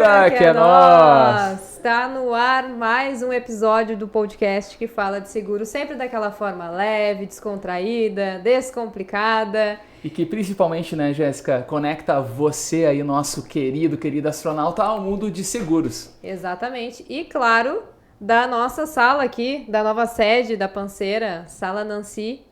Segura que é nós! Está no ar mais um episódio do podcast que fala de seguro, sempre daquela forma leve, descontraída, descomplicada. E que principalmente, né, Jéssica, conecta você aí, nosso querido astronauta, ao mundo de seguros. Exatamente. E claro, da nossa sala aqui, da nova sede da Panceira, Sala Nancy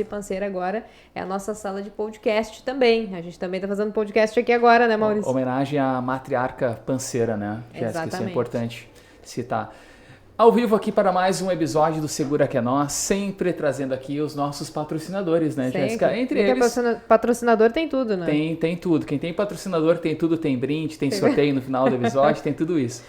Panceira agora, é a nossa sala de podcast também. A gente também está fazendo podcast aqui agora, né, Maurício? Homenagem à matriarca Panceira, né, Jéssica? Exatamente. Isso é importante citar. Ao vivo aqui para mais um episódio do Segura que é Nós, sempre trazendo aqui os nossos patrocinadores, né, Sempre. Jéssica? Entre Quem eles... patrocinador tem tudo, né? Tem tudo. Quem tem patrocinador tem tudo, tem brinde, tem sorteio no final do episódio, tem tudo isso.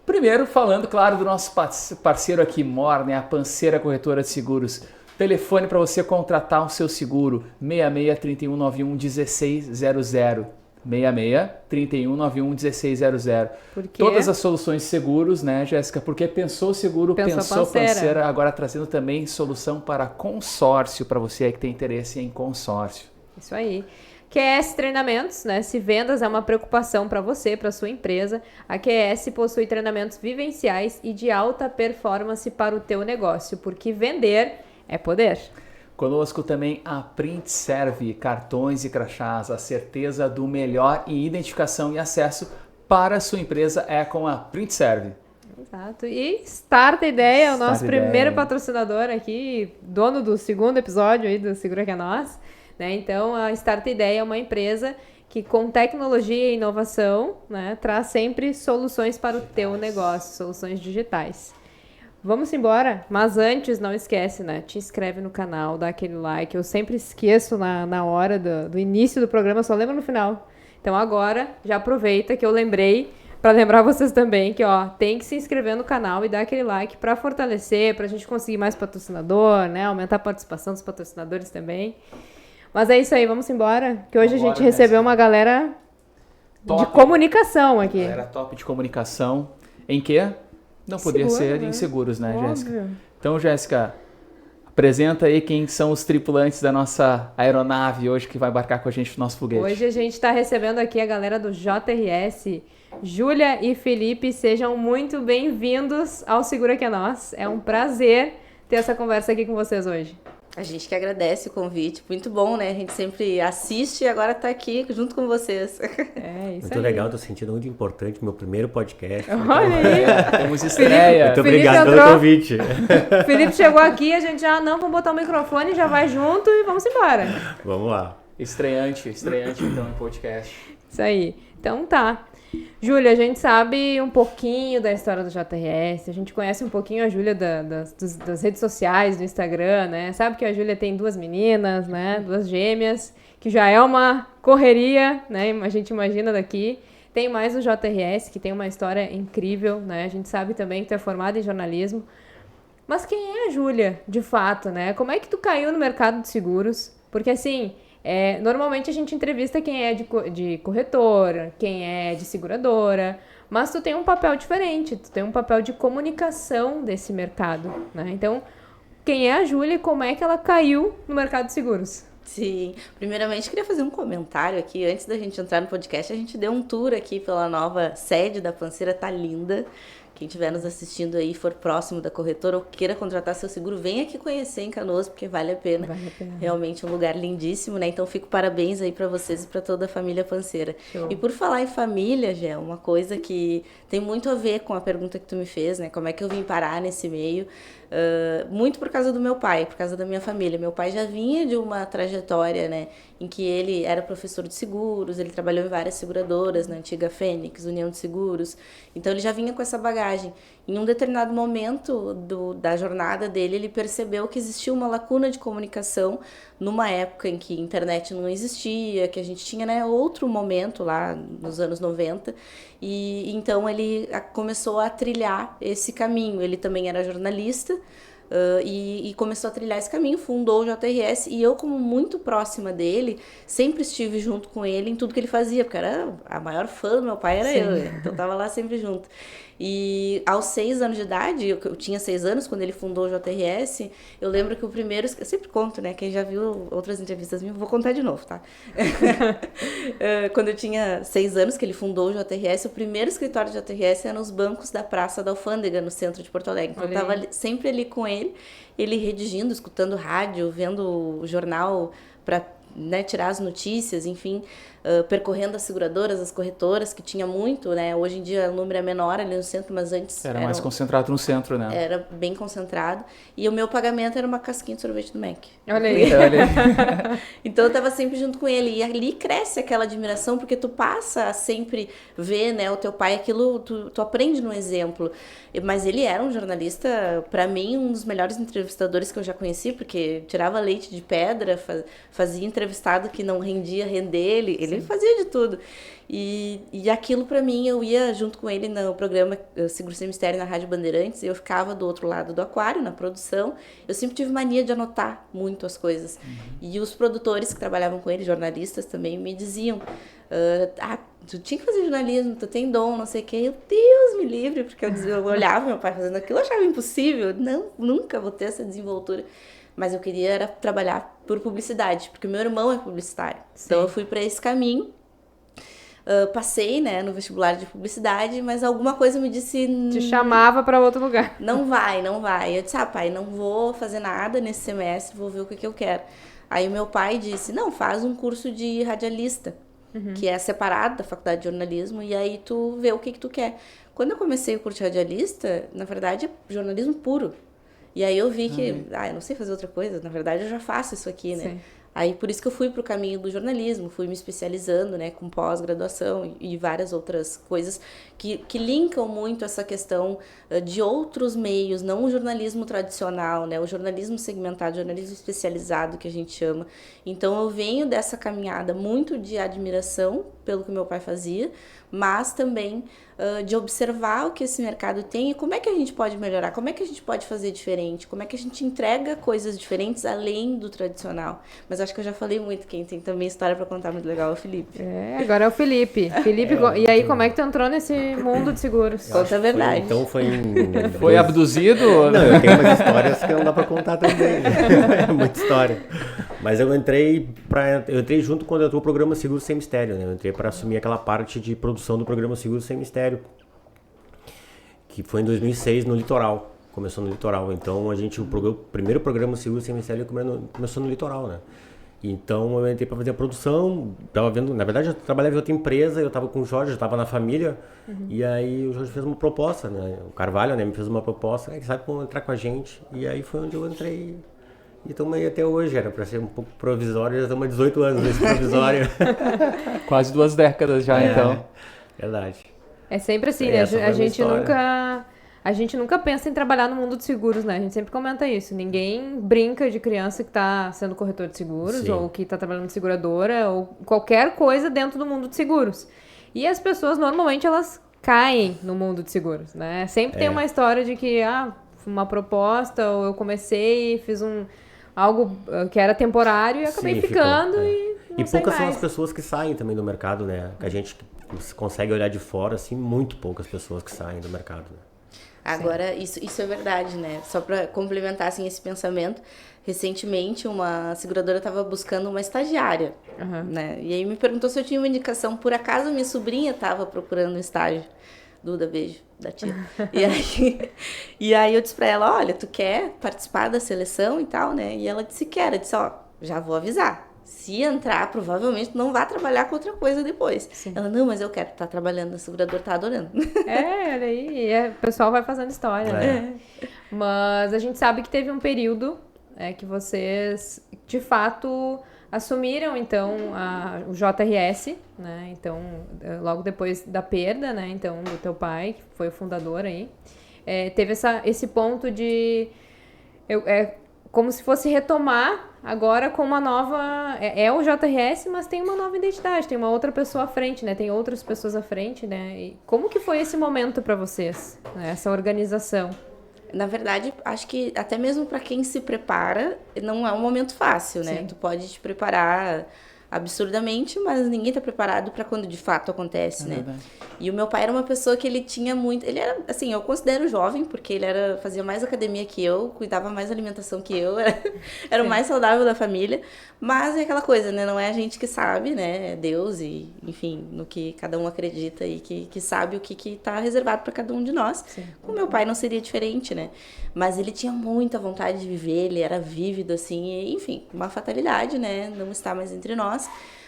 Primeiro, falando, claro, do nosso parceiro aqui, MOR, né, a Panceira Corretora de Seguros. Telefone para você contratar o seu seguro, 66-3191-1600. 66-3191-1600. Por quê? Todas as soluções de seguros, né, Jéssica? Porque pensou seguro, pensou Panceira. Agora trazendo também solução para consórcio, para você aí que tem interesse em consórcio. Isso aí. QS Treinamentos, né? Se vendas é uma preocupação para você, para sua empresa, a QS possui treinamentos vivenciais e de alta performance para o teu negócio, porque vender é poder. Conosco também a PrintServe, cartões e crachás, a certeza do melhor em identificação e acesso para a sua empresa é com a PrintServe. Exato. E Starta Ideia, o nosso primeiro patrocinador aqui, dono do segundo episódio aí do Segura que é Nós. Né? Então, a Starta Ideia é uma empresa que, com tecnologia e inovação, né, traz sempre soluções para o teu negócio, soluções digitais. Vamos embora, mas antes, não esquece, né? Te inscreve no canal, dá aquele like. Eu sempre esqueço na hora do início do programa, eu só lembro no final. Então, agora, já aproveita que eu lembrei, para lembrar vocês também que, ó, tem que se inscrever no canal e dar aquele like para fortalecer, para a gente conseguir mais patrocinador, né? Aumentar a participação dos patrocinadores também. Mas é isso aí, vamos embora, que hoje a gente recebeu uma galera top de comunicação aqui. Galera top de comunicação. Em quê? Não podia ser, né? Em seguros, né, óbvio. Jéssica? Então, Jéssica, apresenta aí quem são os tripulantes da nossa aeronave hoje que vai embarcar com a gente no nosso foguete. Hoje a gente está recebendo aqui a galera do JRS. Júlia e Felipe, sejam muito bem-vindos ao Segura que é Nós. É um prazer ter essa conversa aqui com vocês hoje. A gente que agradece o convite, muito bom, né? A gente sempre assiste e agora tá aqui junto com vocês. É, isso muito aí. legal, tô sentindo muito importante, meu primeiro podcast. Olha aí! Temos estreia. Muito obrigado pelo convite. Felipe chegou aqui, a gente já, vamos botar o microfone, já vai junto e vamos embora. Vamos lá. Estreante então em podcast. Isso aí. Então tá. Júlia, a gente sabe um pouquinho da história do JRS, a gente conhece um pouquinho a Júlia das redes sociais, do Instagram, né? Sabe que a Júlia tem duas meninas, né? Duas gêmeas, que já é uma correria, né? A gente imagina daqui. Tem mais o JRS, que tem uma história incrível, né? A gente sabe também que tu é formada em jornalismo. Mas quem é a Júlia, de fato, né? Como é que tu caiu no mercado de seguros? Porque assim... normalmente a gente entrevista quem é de corretora, quem é de seguradora, mas tu tem um papel diferente, tu tem um papel de comunicação desse mercado, né? Então, quem é a Júlia e como é que ela caiu no mercado de seguros? Sim, primeiramente queria fazer um comentário aqui, antes da gente entrar no podcast, a gente deu um tour aqui pela nova sede da Panceira, tá linda. Quem estiver nos assistindo aí, for próximo da corretora ou queira contratar seu seguro, venha aqui conhecer em Canoas, porque vale a pena. Vale a pena. Realmente um lugar lindíssimo, né? Então, fico parabéns aí para vocês e para toda a família Panceira. Show. E por falar em família, Gé, uma coisa que tem muito a ver com a pergunta que tu me fez, né? Como é que eu vim parar nesse meio? Muito por causa do meu pai, por causa da minha família. Meu pai já vinha de uma trajetória, né, em que ele era professor de seguros, ele trabalhou em várias seguradoras, na antiga Fênix, União de Seguros. Então, ele já vinha com essa bagagem. Em um determinado momento da jornada dele, ele percebeu que existia uma lacuna de comunicação numa época em que a internet não existia, que a gente tinha, né, outro momento lá nos anos 90, e então ele começou a trilhar esse caminho. Ele também era jornalista, e começou a trilhar esse caminho, fundou o JRS, e eu, como muito próxima dele, sempre estive junto com ele em tudo que ele fazia, porque era a maior fã do meu pai, era eu, então eu tava lá sempre junto. E aos 6 anos de idade, eu tinha 6 anos quando ele fundou o JRS, eu lembro que o primeiro, eu sempre conto, né, quem já viu outras entrevistas minhas, vou contar de novo, tá? Quando eu tinha 6 anos que ele fundou o JRS, o primeiro escritório do JRS era nos bancos da Praça da Alfândega, no centro de Porto Alegre. Então eu tava sempre ali com ele redigindo, escutando rádio, vendo o jornal para, né, tirar as notícias, enfim, percorrendo as seguradoras, as corretoras, que tinha muito, né? Hoje em dia o número é menor ali no centro, mas antes era mais concentrado no centro, né? Era bem concentrado. E o meu pagamento era uma casquinha de sorvete do Mac. Olha aí. Então eu tava sempre junto com ele. E ali cresce aquela admiração, porque tu passa a sempre ver, né, o teu pai, aquilo, tu aprende no exemplo. Mas ele era um jornalista, para mim, um dos melhores entrevistadores que eu já conheci, porque tirava leite de pedra, fazia entrevistado que não rendia render, ele fazia de tudo. E aquilo, para mim, eu ia junto com ele no programa Seguro Sem Mistério na Rádio Bandeirantes, eu ficava do outro lado do aquário, na produção. Eu sempre tive mania de anotar muito as coisas. E os produtores que trabalhavam com ele, jornalistas também, me diziam: tu tinha que fazer jornalismo, tu tem dom, não sei o quê. Deus me livre, porque eu olhava meu pai fazendo aquilo, eu achava impossível. Não, nunca vou ter essa desenvoltura. Mas eu queria era trabalhar por publicidade, porque meu irmão é publicitário. Sim. Então eu fui para esse caminho. Passei, né, no vestibular de publicidade, mas alguma coisa me disse... Te chamava para outro lugar. Não vai. Eu disse, pai, não vou fazer nada nesse semestre, vou ver o que eu quero. Aí o meu pai disse, não, faz um curso de radialista, que é separado da faculdade de jornalismo, e aí tu vê o que tu quer. Quando eu comecei o curso de radialista, na verdade é jornalismo puro. E aí eu vi que, eu não sei fazer outra coisa, na verdade eu já faço isso aqui, né? Sim. Aí por isso que eu fui pro caminho do jornalismo, fui me especializando, né, com pós-graduação e várias outras coisas que linkam muito essa questão de outros meios, não o jornalismo tradicional, né, o jornalismo segmentado, o jornalismo especializado que a gente chama. Então eu venho dessa caminhada muito de admiração pelo que meu pai fazia, mas também de observar o que esse mercado tem e como é que a gente pode melhorar, como é que a gente pode fazer diferente, como é que a gente entrega coisas diferentes além do tradicional. Mas acho que eu já falei muito, quem tem também história para contar muito legal é o Felipe. Agora é o Felipe. E aí, como é que tu entrou nesse mundo de seguros? Conta a verdade. Foi abduzido? Não, eu tenho umas histórias que não dá para contar também. É muita história. Mas eu entrei junto quando eu entrou o programa Seguro Sem Mistério, né? Eu entrei para assumir aquela parte de produção do programa Seguro Sem Mistério, que foi em 2006 no Litoral. Começou no Litoral. Então o primeiro programa Seguro Sem Mistério começou no Litoral, né? Então eu entrei para fazer a produção, tava vendo, na verdade eu trabalhava em outra empresa, eu estava com o Jorge, eu estava na família, e aí o Jorge fez uma proposta, né? O Carvalho, né, me fez uma proposta, que sabe como entrar com a gente, e aí foi onde eu entrei. E estamos aí até hoje, era para ser um pouco provisório, já estamos há 18 anos nesse provisório. Quase 2 décadas já, então. Verdade. É sempre assim, né? A gente nunca pensa em trabalhar no mundo de seguros, né? A gente sempre comenta isso. Ninguém brinca de criança que está sendo corretor de seguros, sim, ou que está trabalhando de seguradora, ou qualquer coisa dentro do mundo de seguros. E as pessoas, normalmente, elas caem no mundo de seguros, né? Sempre tem uma história de que, uma proposta, ou eu comecei e fiz algo que era temporário e acabei ficando e não sei poucas mais. São as pessoas que saem também do mercado, né? A gente consegue olhar de fora, assim, muito poucas pessoas que saem do mercado, né? Agora, isso é verdade, né? Só para complementar assim, esse pensamento, recentemente uma seguradora estava buscando uma estagiária, né? E aí me perguntou se eu tinha uma indicação. Por acaso minha sobrinha estava procurando um estágio. Duda, beijo, da tia. E aí eu disse para ela, olha, tu quer participar da seleção e tal, né? E ela disse que era. Eu disse, já vou avisar. Se entrar, provavelmente não vai trabalhar com outra coisa depois. Sim. Ela, não, mas eu quero estar trabalhando na seguradora, tá adorando. Olha aí, o pessoal vai fazendo história, né? Mas a gente sabe que teve um período que vocês, de fato, assumiram, então, o JRS, né? Então, logo depois da perda, né? Então, do teu pai, que foi o fundador aí. Teve esse ponto de... como se fosse retomar agora com uma nova... É o JRS, mas tem uma nova identidade, tem uma outra pessoa à frente, né? Tem outras pessoas à frente, né? E como que foi esse momento para vocês, né? Essa organização? Na verdade, acho que até mesmo para quem se prepara, não é um momento fácil, né? Sim. Tu pode te preparar absurdamente, mas ninguém tá preparado para quando de fato acontece, né? Verdade. E o meu pai era uma pessoa que ele tinha muito... Ele era, assim, eu considero jovem, porque ele fazia mais academia que eu, cuidava mais da alimentação que eu, era o mais saudável da família. Mas é aquela coisa, né? Não é a gente que sabe, né? É Deus e, enfim, no que cada um acredita e que sabe o que tá reservado para cada um de nós. Sim. O meu pai não seria diferente, né? Mas ele tinha muita vontade de viver, ele era vívido, assim, e, enfim, uma fatalidade, né? Não está mais entre nós.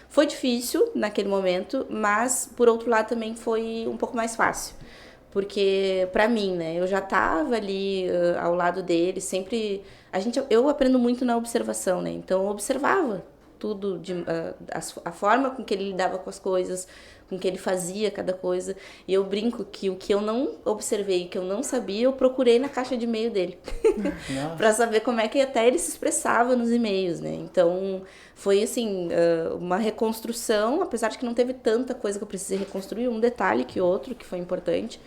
Foi difícil naquele momento, mas por outro lado também foi um pouco mais fácil. Porque pra mim, né, eu já tava ali ao lado dele, sempre... Eu aprendo muito na observação, né? Então eu observava tudo, a forma com que ele lidava com as coisas, com que ele fazia cada coisa. E eu brinco que o que eu não observei, que eu não sabia, eu procurei na caixa de e-mail dele. Pra saber como é que até ele se expressava nos e-mails, né? Então, foi assim, uma reconstrução, apesar de que não teve tanta coisa que eu precisei reconstruir, um detalhe que outro, que foi importante.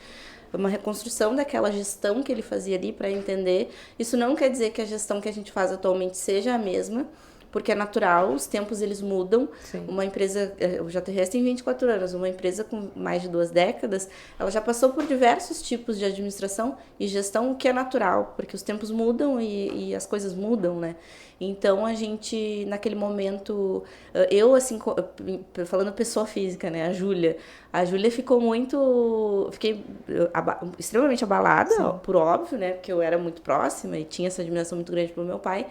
Uma reconstrução daquela gestão que ele fazia ali para entender. Isso não quer dizer que a gestão que a gente faz atualmente seja a mesma, porque é natural, os tempos eles mudam. Sim. Uma empresa, o JRS tem 24 anos, uma empresa com mais de 2 décadas, ela já passou por diversos tipos de administração e gestão, o que é natural, porque os tempos mudam e as coisas mudam, né? Então, a gente, naquele momento, eu, assim, falando pessoa física, né, a Júlia ficou fiquei extremamente abalada, por óbvio, né, porque eu era muito próxima e tinha essa admiração muito grande pelo meu pai,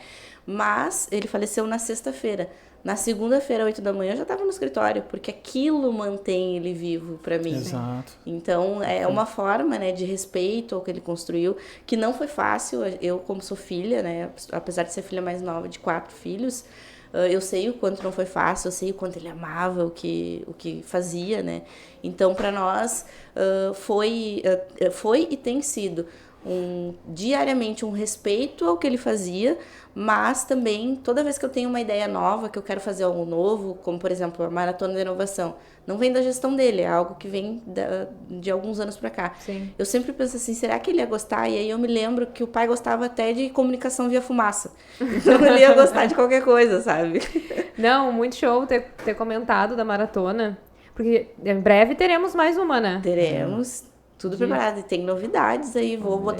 mas ele faleceu na sexta-feira. Na segunda-feira, 8 da manhã, eu já estava no escritório, porque aquilo mantém ele vivo para mim. Exato. Então, é uma forma, né, de respeito ao que ele construiu, que não foi fácil. Eu, como sou filha, né, apesar de ser filha mais nova de 4 filhos, eu sei o quanto não foi fácil, eu sei o quanto ele amava o que fazia, né. Então, para nós, foi e tem sido diariamente um respeito ao que ele fazia, mas também toda vez que eu tenho uma ideia nova, que eu quero fazer algo novo, como por exemplo a Maratona da Inovação, não vem da gestão dele, é algo que vem de alguns anos para cá. Sim. Eu sempre penso assim, será que ele ia gostar? E aí eu me lembro que o pai gostava até de comunicação via fumaça, então ele ia gostar de qualquer coisa, sabe? Não, muito show ter comentado da maratona, porque em breve teremos mais uma, né? Teremos tudo preparado. E tem novidades aí. Vou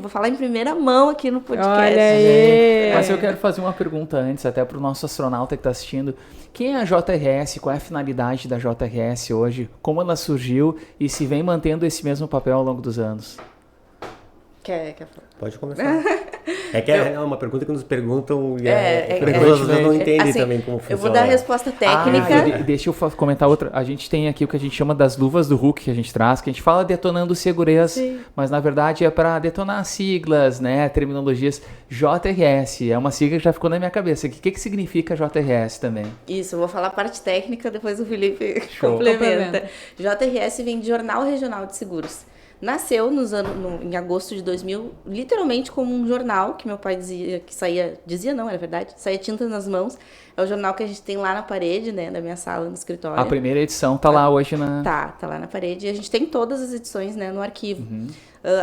falar em primeira mão aqui no podcast. Olha aí. Mas eu quero fazer uma pergunta antes, até para o nosso astronauta que está assistindo. Quem é a JRS? Qual é a finalidade da JRS hoje? Como ela surgiu e se vem mantendo esse mesmo papel ao longo dos anos? Quer falar? Pode começar. É que é uma pergunta que nos perguntam e as pessoas não entendem assim, também como funciona. Eu vou dar a resposta técnica. Deixa eu comentar outra. A gente tem aqui o que a gente chama das luvas do Hulk que a gente traz, que a gente fala detonando segurança, mas na verdade é para detonar siglas, né, terminologias. JRS é uma sigla que já ficou na minha cabeça. O que significa JRS também? Isso, eu vou falar a parte técnica, depois o Felipe complementa. JRS vem de Jornal Regional de Seguros. Nasceu em agosto de 2000, literalmente como um jornal que meu pai dizia que saía tinta nas mãos. É o jornal que a gente tem lá na parede, né, da minha sala, no escritório. A primeira edição tá lá hoje na... Tá lá na parede. E a gente tem todas as edições, né, no arquivo.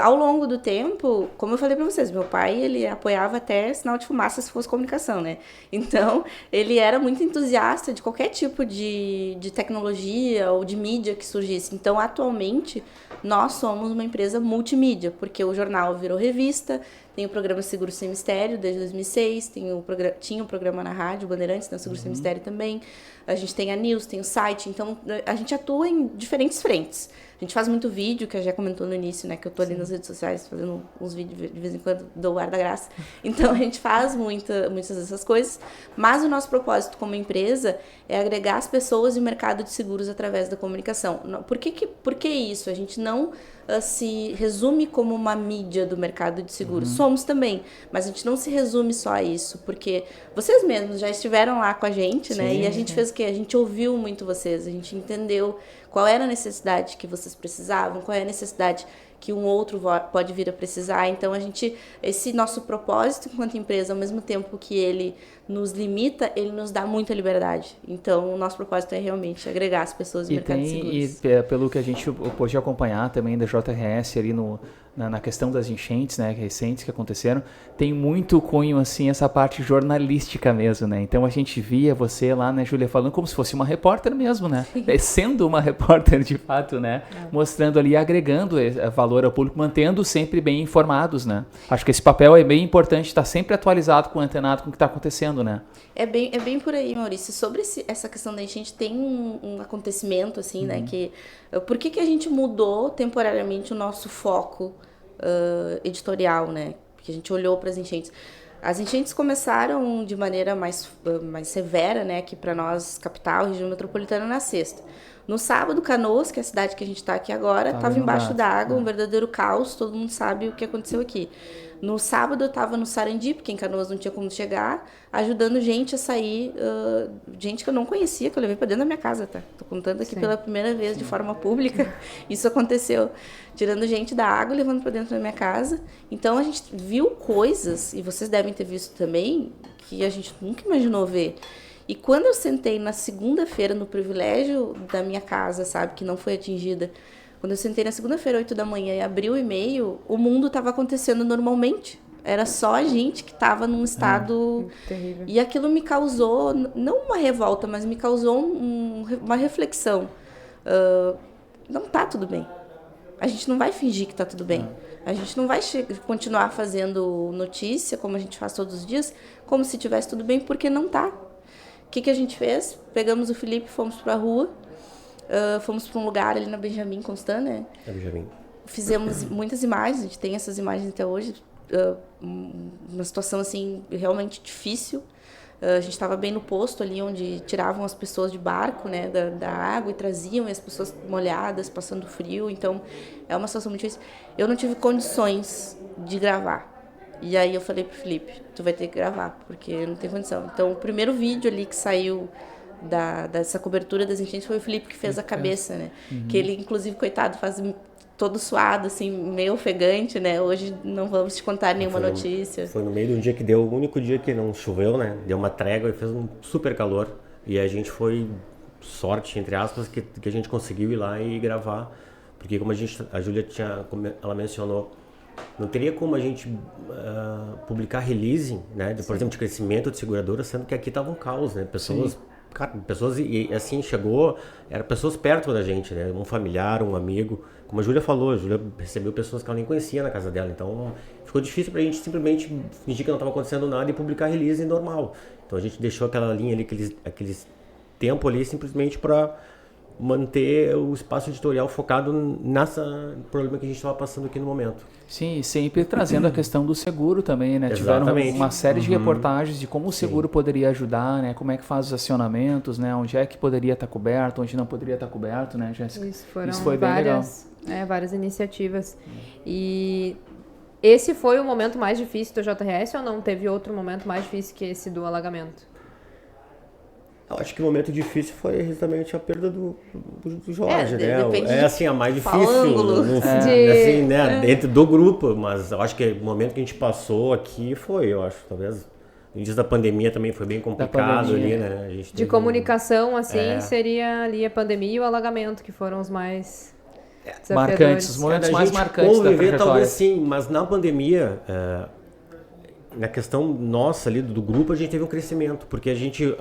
Ao longo do tempo, como eu falei pra vocês, meu pai, ele apoiava até sinal de fumaça se fosse comunicação, né? Então, ele era muito entusiasta de qualquer tipo de tecnologia ou de mídia que surgisse. Então, atualmente, nós somos uma empresa multimídia, porque o jornal virou revista, tem o programa Seguro Sem Mistério desde 2006, tinha o programa na rádio, Bandeirantes, na Seguro Sem Mistério também. A gente tem a news, tem o site, então a gente atua em diferentes frentes. A gente faz muito vídeo, que a já comentou no início, né? Que eu tô ali nas redes sociais fazendo uns vídeos de vez em quando, dou o ar da graça. Então a gente faz muitas dessas coisas, mas o nosso propósito como empresa é agregar as pessoas e o mercado de seguros através da comunicação. Por que isso? A gente não se resume como uma mídia do mercado de seguros. Somos também, mas a gente não se resume só a isso, porque vocês mesmos já estiveram lá com a gente, né? E a gente fez o quê? A gente ouviu muito vocês, a gente entendeu qual era a necessidade que vocês precisavam, qual é a necessidade que um outro pode vir a precisar. Então, esse nosso propósito enquanto empresa, ao mesmo tempo que ele nos limita, ele nos dá muita liberdade. Então, o nosso propósito é realmente agregar as pessoas no mercado de seguros. E pelo que a gente pôde acompanhar também da JRS ali na questão das enchentes, né, recentes que aconteceram, tem muito cunho, assim, essa parte jornalística mesmo, né? Então a gente via você lá, né, Júlia, falando como se fosse uma repórter mesmo, né? Sendo uma repórter de fato, né? Mostrando ali, agregando valor ao público, mantendo sempre bem informados, né? Acho que esse papel é bem importante, estar sempre atualizado, antenado com o que está acontecendo, né? É bem por aí, Maurício. Sobre essa questão da enchente, tem um acontecimento, assim, né? Por que a gente mudou temporariamente o nosso foco editorial, né? Porque a gente olhou para as enchentes. As enchentes começaram de maneira mais severa, né? Aqui para nós, capital, região metropolitana, na sexta. No sábado, Canoas, que é a cidade que a gente está aqui agora, estava embaixo d'água, um verdadeiro caos. Todo mundo sabe o que aconteceu aqui. No sábado eu estava no Sarandi, porque em Canoas não tinha como chegar, ajudando gente a sair, gente que eu não conhecia, que eu levei para dentro da minha casa, tá? Tô contando aqui pela primeira vez de forma pública, isso aconteceu. Tirando gente da água e levando para dentro da minha casa. Então a gente viu coisas, e vocês devem ter visto também, que a gente nunca imaginou ver. E quando eu sentei na segunda-feira, no privilégio da minha casa, sabe, que não foi atingida, quando eu sentei na segunda-feira, 8 da manhã, e abri o e-mail, o mundo estava acontecendo normalmente. Era só a gente que estava num estado... terrível. E aquilo me causou, não uma revolta, mas me causou uma reflexão. Não tá tudo bem. A gente não vai fingir que tá tudo bem. A gente não vai continuar fazendo notícia, como a gente faz todos os dias, como se tivesse tudo bem, porque não tá. O que a gente fez? Pegamos o Felipe, fomos para a rua, fomos para um lugar ali na Benjamin Constant, né? É Benjamin. Fizemos muitas imagens, a gente tem essas imagens até hoje, uma situação assim realmente difícil. A gente estava bem no posto ali onde tiravam as pessoas de barco, né, da água e traziam, e as pessoas molhadas, passando frio. Então é uma situação muito difícil. Eu não tive condições de gravar. E aí eu falei pro Felipe, tu vai ter que gravar, porque eu não tenho condição. Então o primeiro vídeo ali que saiu dessa cobertura das enchentes foi o Felipe que fez a cabeça, né? Que ele, inclusive, coitado, faz todo suado, assim, meio ofegante, né? Hoje não vamos te contar nenhuma notícia. Foi no meio de um dia que deu, o único dia que não choveu, né? Deu uma trégua e fez um super calor. E a gente foi, sorte, entre aspas, que a gente conseguiu ir lá e gravar. Porque como a Júlia ela mencionou, não teria como a gente publicar release, né? Por exemplo, de crescimento de seguradora, sendo que aqui tava um caos, né? Pessoas, e assim, eram pessoas perto da gente, né? Um familiar, um amigo. Como a Júlia falou, a Júlia recebeu pessoas que ela nem conhecia na casa dela. Então, ficou difícil pra gente simplesmente fingir que não estava acontecendo nada e publicar release normal. Então, a gente deixou aquela linha ali, aqueles tempo ali, simplesmente para manter o espaço editorial focado nessa problema que a gente estava passando aqui no momento. Sim, sempre trazendo a questão do seguro também, né? Exatamente. Tiveram uma série de reportagens de como o seguro poderia ajudar, né? Como é que faz os acionamentos, né? Onde é que poderia estar coberto, onde não poderia estar coberto, né, Jéssica? Isso, foram foi bem legal. Várias iniciativas. E esse foi o momento mais difícil do JRS ou não teve outro momento mais difícil que esse do alagamento? Eu acho que o momento difícil foi justamente a perda do Jorge, né? É assim, a mais difícil, assim, né? Dentro do grupo, mas eu acho que o momento que a gente passou aqui foi, eu acho, talvez, no início da pandemia também foi bem complicado ali, né? A gente de comunicação, assim, seria ali a pandemia e o alagamento, que foram os mais marcantes, os momentos mais marcantes da trajetória. Talvez sim, mas na pandemia, na questão nossa ali do grupo, a gente teve um crescimento, porque a gente...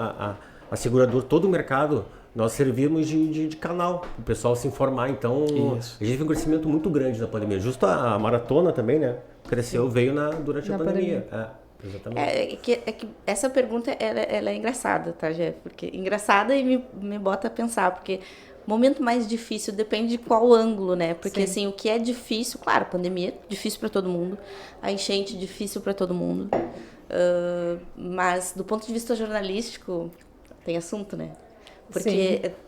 A seguradora, todo o mercado, nós servimos de canal para o pessoal se informar. Então, a gente teve um crescimento muito grande na pandemia. Justo a maratona também, né? Cresceu, veio durante a pandemia. Exatamente. É que essa pergunta ela é engraçada, tá, Jeff? Porque engraçada e me bota a pensar, porque o momento mais difícil depende de qual ângulo, né? Porque assim, o que é difícil, claro, pandemia é difícil para todo mundo, a enchente difícil para todo mundo, mas do ponto de vista jornalístico tem assunto, né?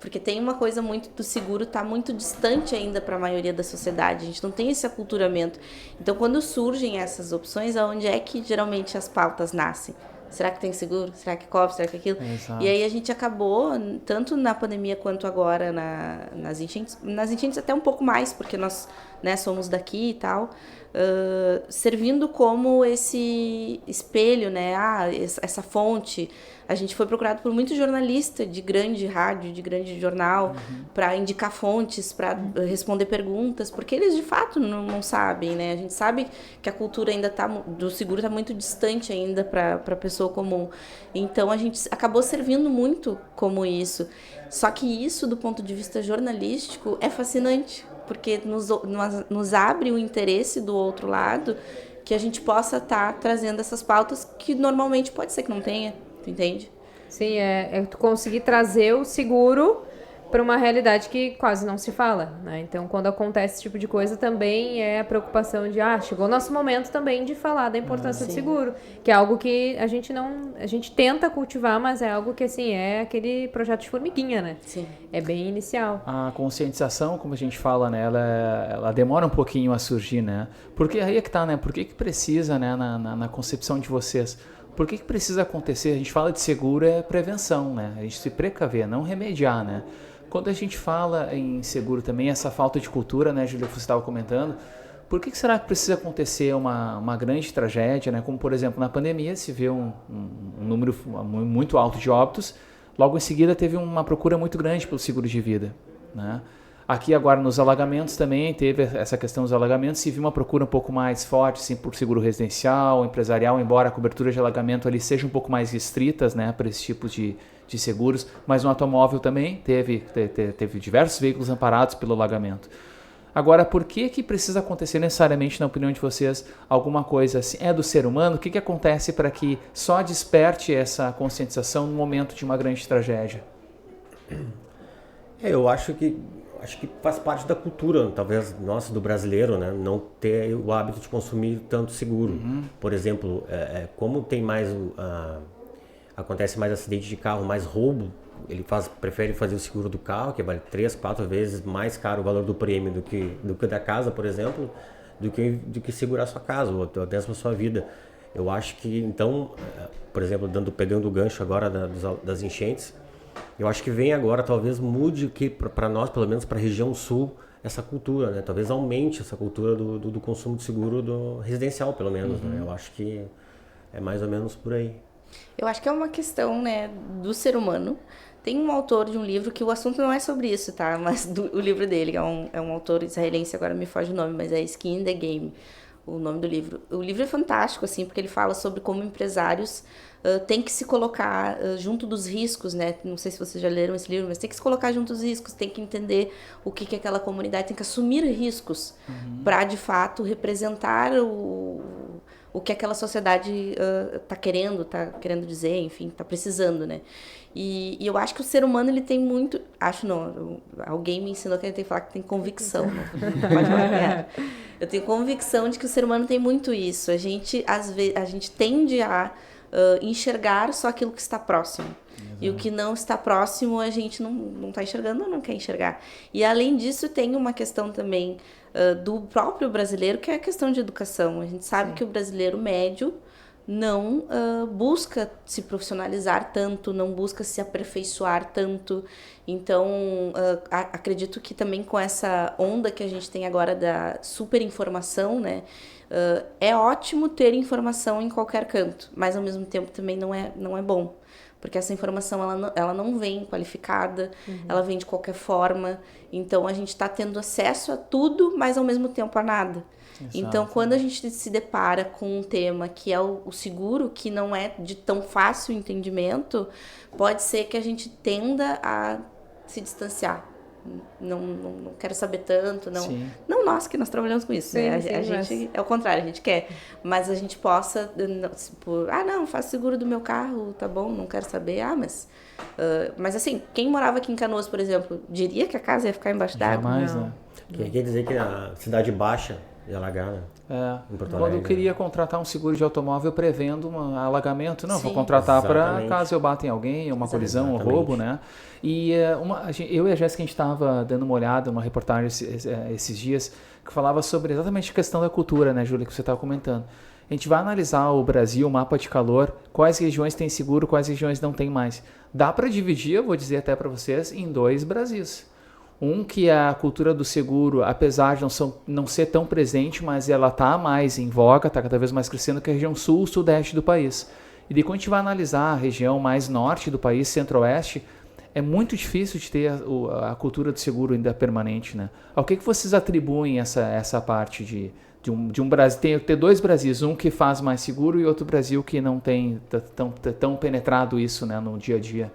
Porque tem uma coisa muito do seguro, tá muito distante ainda para a maioria da sociedade. A gente não tem esse aculturamento. Então, quando surgem essas opções, aonde é que geralmente as pautas nascem? Será que tem seguro? Será que cobre? Será que aquilo? Exato. E aí a gente acabou, tanto na pandemia quanto agora nas enchentes até um pouco mais, porque nós, né, somos daqui e tal, servindo como esse espelho, né, essa fonte. A gente foi procurado por muito jornalista de grande rádio, de grande jornal, para indicar fontes, para responder perguntas, porque eles de fato não sabem, né? A gente sabe que a cultura ainda do seguro está muito distante ainda para a pessoa comum. Então a gente acabou servindo muito como isso. Só que isso, do ponto de vista jornalístico, é fascinante, porque nos abre o interesse do outro lado, que a gente possa estar trazendo essas pautas que normalmente pode ser que não tenha. Tu entende? Sim, é tu conseguir trazer o seguro para uma realidade que quase não se fala, né? Então, quando acontece esse tipo de coisa, também é a preocupação de, chegou o nosso momento também de falar da importância do seguro, que é algo que a gente tenta cultivar, mas é algo que, assim, é aquele projeto de formiguinha, né? Sim. É bem inicial. A conscientização, como a gente fala, né, ela demora um pouquinho a surgir, né? Porque aí é que tá, né? Por que precisa, né, na concepção de vocês? Por que precisa acontecer? A gente fala de seguro, é prevenção, né? A gente se precaver, não remediar, né? Quando a gente fala em seguro também, essa falta de cultura, né, Júlia, que você estava comentando, por que será que precisa acontecer uma grande tragédia, né? Como, por exemplo, na pandemia se vê um número muito alto de óbitos, logo em seguida teve uma procura muito grande pelo seguro de vida, né? Aqui agora nos alagamentos também teve essa questão dos alagamentos, se viu uma procura um pouco mais forte, sim, por seguro residencial, empresarial, embora a cobertura de alagamento ali seja um pouco mais restritas, né, para esse tipo de seguros, mas no automóvel também teve diversos veículos amparados pelo alagamento. Agora, por que precisa acontecer necessariamente, na opinião de vocês, alguma coisa assim? É do ser humano? O que acontece para que só desperte essa conscientização no momento de uma grande tragédia? Eu acho que faz parte da cultura, talvez, nossa, do brasileiro, né? Não ter o hábito de consumir tanto seguro. Por exemplo, como tem mais acontece mais acidente de carro, mais roubo, ele prefere fazer o seguro do carro, que vale 3, 4 vezes mais caro o valor do prêmio do que da casa, por exemplo, do que segurar sua casa, ou até mesmo a sua vida. Eu acho que, então, por exemplo, pegando o gancho agora das enchentes, eu acho que vem agora, talvez mude que para nós, pelo menos para a região sul, essa cultura, né? Talvez aumente essa cultura do consumo de seguro do residencial, pelo menos, né? Eu acho que é mais ou menos por aí. Eu acho que é uma questão, né, do ser humano. Tem um autor de um livro que o assunto não é sobre isso, tá? Mas o livro dele é um autor israelense, agora me foge o nome, mas é Skin in the Game, o nome do livro. O livro é fantástico, assim, porque ele fala sobre como empresários têm que se colocar junto dos riscos, né? Não sei se vocês já leram esse livro, mas tem que se colocar junto dos riscos, tem que entender o que aquela comunidade, tem que assumir riscos para, de fato, representar o que aquela sociedade tá querendo dizer, enfim, tá precisando, né? E eu acho que o ser humano, ele tem muito... Acho não, alguém me ensinou que ele tem que falar que tem convicção, né? Pode falar. Eu tenho convicção de que o ser humano tem muito isso. A gente, às vezes, a gente tende a enxergar só aquilo que está próximo. Exato. E o que não está próximo, a gente não está enxergando ou não quer enxergar. E, além disso, tem uma questão também do próprio brasileiro, que é a questão de educação. A gente sabe que o brasileiro médio não busca se profissionalizar tanto, não busca se aperfeiçoar tanto. Então, acredito que também com essa onda que a gente tem agora da superinformação, né, é ótimo ter informação em qualquer canto, mas ao mesmo tempo também não é bom. Porque essa informação ela não vem qualificada, ela vem de qualquer forma. Então, a gente está tendo acesso a tudo, mas ao mesmo tempo a nada. Exato. Então, quando a gente se depara com um tema que é o seguro, que não é de tão fácil entendimento, pode ser que a gente tenda a se distanciar. Não quero saber tanto, não nós que nós trabalhamos com isso, sim, né? A gente é o contrário, a gente quer, mas a gente possa, não, faço seguro do meu carro, tá bom, não quero saber, mas assim, quem morava aqui em Canoas, por exemplo, diria que a casa ia ficar embaixo d'água? Jamais, né? Quer dizer que a cidade baixa de alagar, né? Quando eu queria contratar um seguro de automóvel prevendo um alagamento, vou contratar para caso eu bata em alguém, uma colisão, um roubo, né? E eu e a Jéssica, a gente estava dando uma olhada, uma reportagem esses dias, que falava sobre exatamente a questão da cultura, né, Júlia, que você estava comentando. A gente vai analisar o Brasil, o mapa de calor, quais regiões tem seguro, quais regiões não tem mais. Dá para dividir, eu vou dizer até para vocês, em 2 Brasis. Um que é a cultura do seguro, apesar de não ser tão presente, mas ela está mais em voga, está cada vez mais crescendo, que é a região sul, sudeste do país. E daí quando a gente vai analisar a região mais norte do país, centro-oeste, é muito difícil de ter a cultura do seguro ainda permanente, né? Ao que vocês atribuem essa parte de um Brasil? Ter 2 Brasis, um que faz mais seguro e outro Brasil que não tem tão penetrado isso, né, no dia a dia.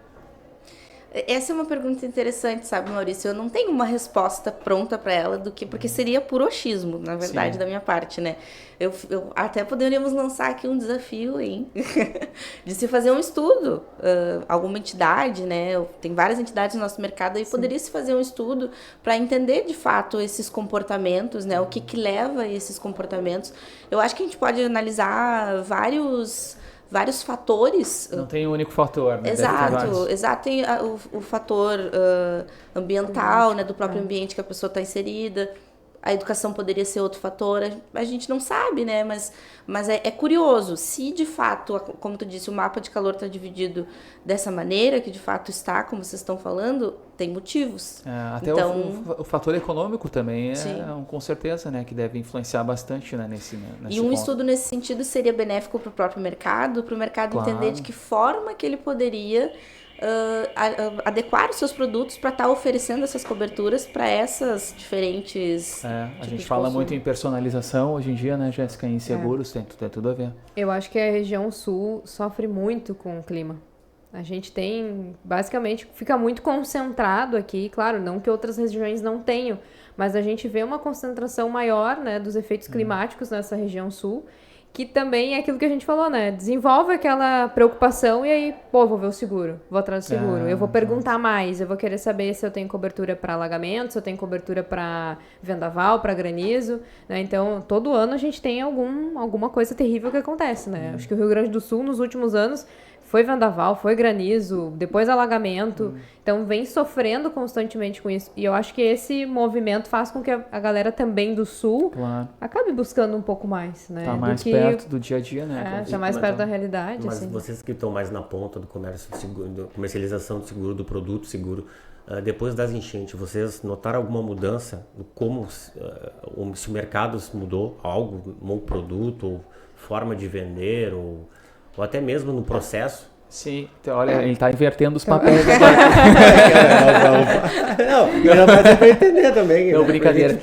Essa é uma pergunta interessante, sabe, Maurício? Eu não tenho uma resposta pronta para ela, porque seria puro achismo, na verdade, da minha parte, né? Eu até poderíamos lançar aqui um desafio, hein? De se fazer um estudo, alguma entidade, né? Tem várias entidades no nosso mercado aí, poderia se fazer um estudo para entender de fato esses comportamentos, né? O que leva a esses comportamentos. Eu acho que a gente pode analisar vários fatores. Não tem um único fator, né? Exato. Tem o fator ambiental, né, do próprio ambiente que a pessoa está inserida. A educação poderia ser outro fator. A gente não sabe, né? Mas é curioso. Se, de fato, como tu disse, o mapa de calor está dividido dessa maneira, que de fato está, como vocês estão falando, tem motivos. Até então, o fator econômico também com certeza, né? Que deve influenciar bastante, né, nesse E um estudo nesse sentido seria benéfico para o próprio mercado, para o mercado entender de que forma que ele poderia adequar os seus produtos para estar oferecendo essas coberturas para essas diferentes a gente fala muito em personalização hoje em dia, né, Jéssica, em seguros, tem tudo a ver. Eu acho que a região sul sofre muito com o clima. A gente basicamente, fica muito concentrado aqui, claro, não que outras regiões não tenham, mas a gente vê uma concentração maior, né, dos efeitos climáticos nessa região sul, que também é aquilo que a gente falou, né? Desenvolve aquela preocupação e aí, vou ver o seguro, vou atrás do seguro. Eu vou perguntar mais, eu vou querer saber se eu tenho cobertura para alagamento, se eu tenho cobertura para vendaval, para granizo, né? Então, todo ano a gente tem alguma coisa terrível que acontece, né? Acho que o Rio Grande do Sul, nos últimos anos, foi vendaval, foi granizo, depois alagamento. Então, vem sofrendo constantemente com isso. E eu acho que esse movimento faz com que a galera também do Sul acabe buscando um pouco mais, né? Tá mais perto do dia a dia, né? Tá mais perto da realidade. Mas assim. Vocês que estão mais na ponta do comércio seguro, da comercialização do seguro, do produto seguro, depois das enchentes, vocês notaram alguma mudança no como se o mercado mudou algo, um produto, ou forma de vender, ou até mesmo no processo? Sim, então, olha, ele está invertendo os papéis agora. Não, mas é para entender também. Não, brincadeira.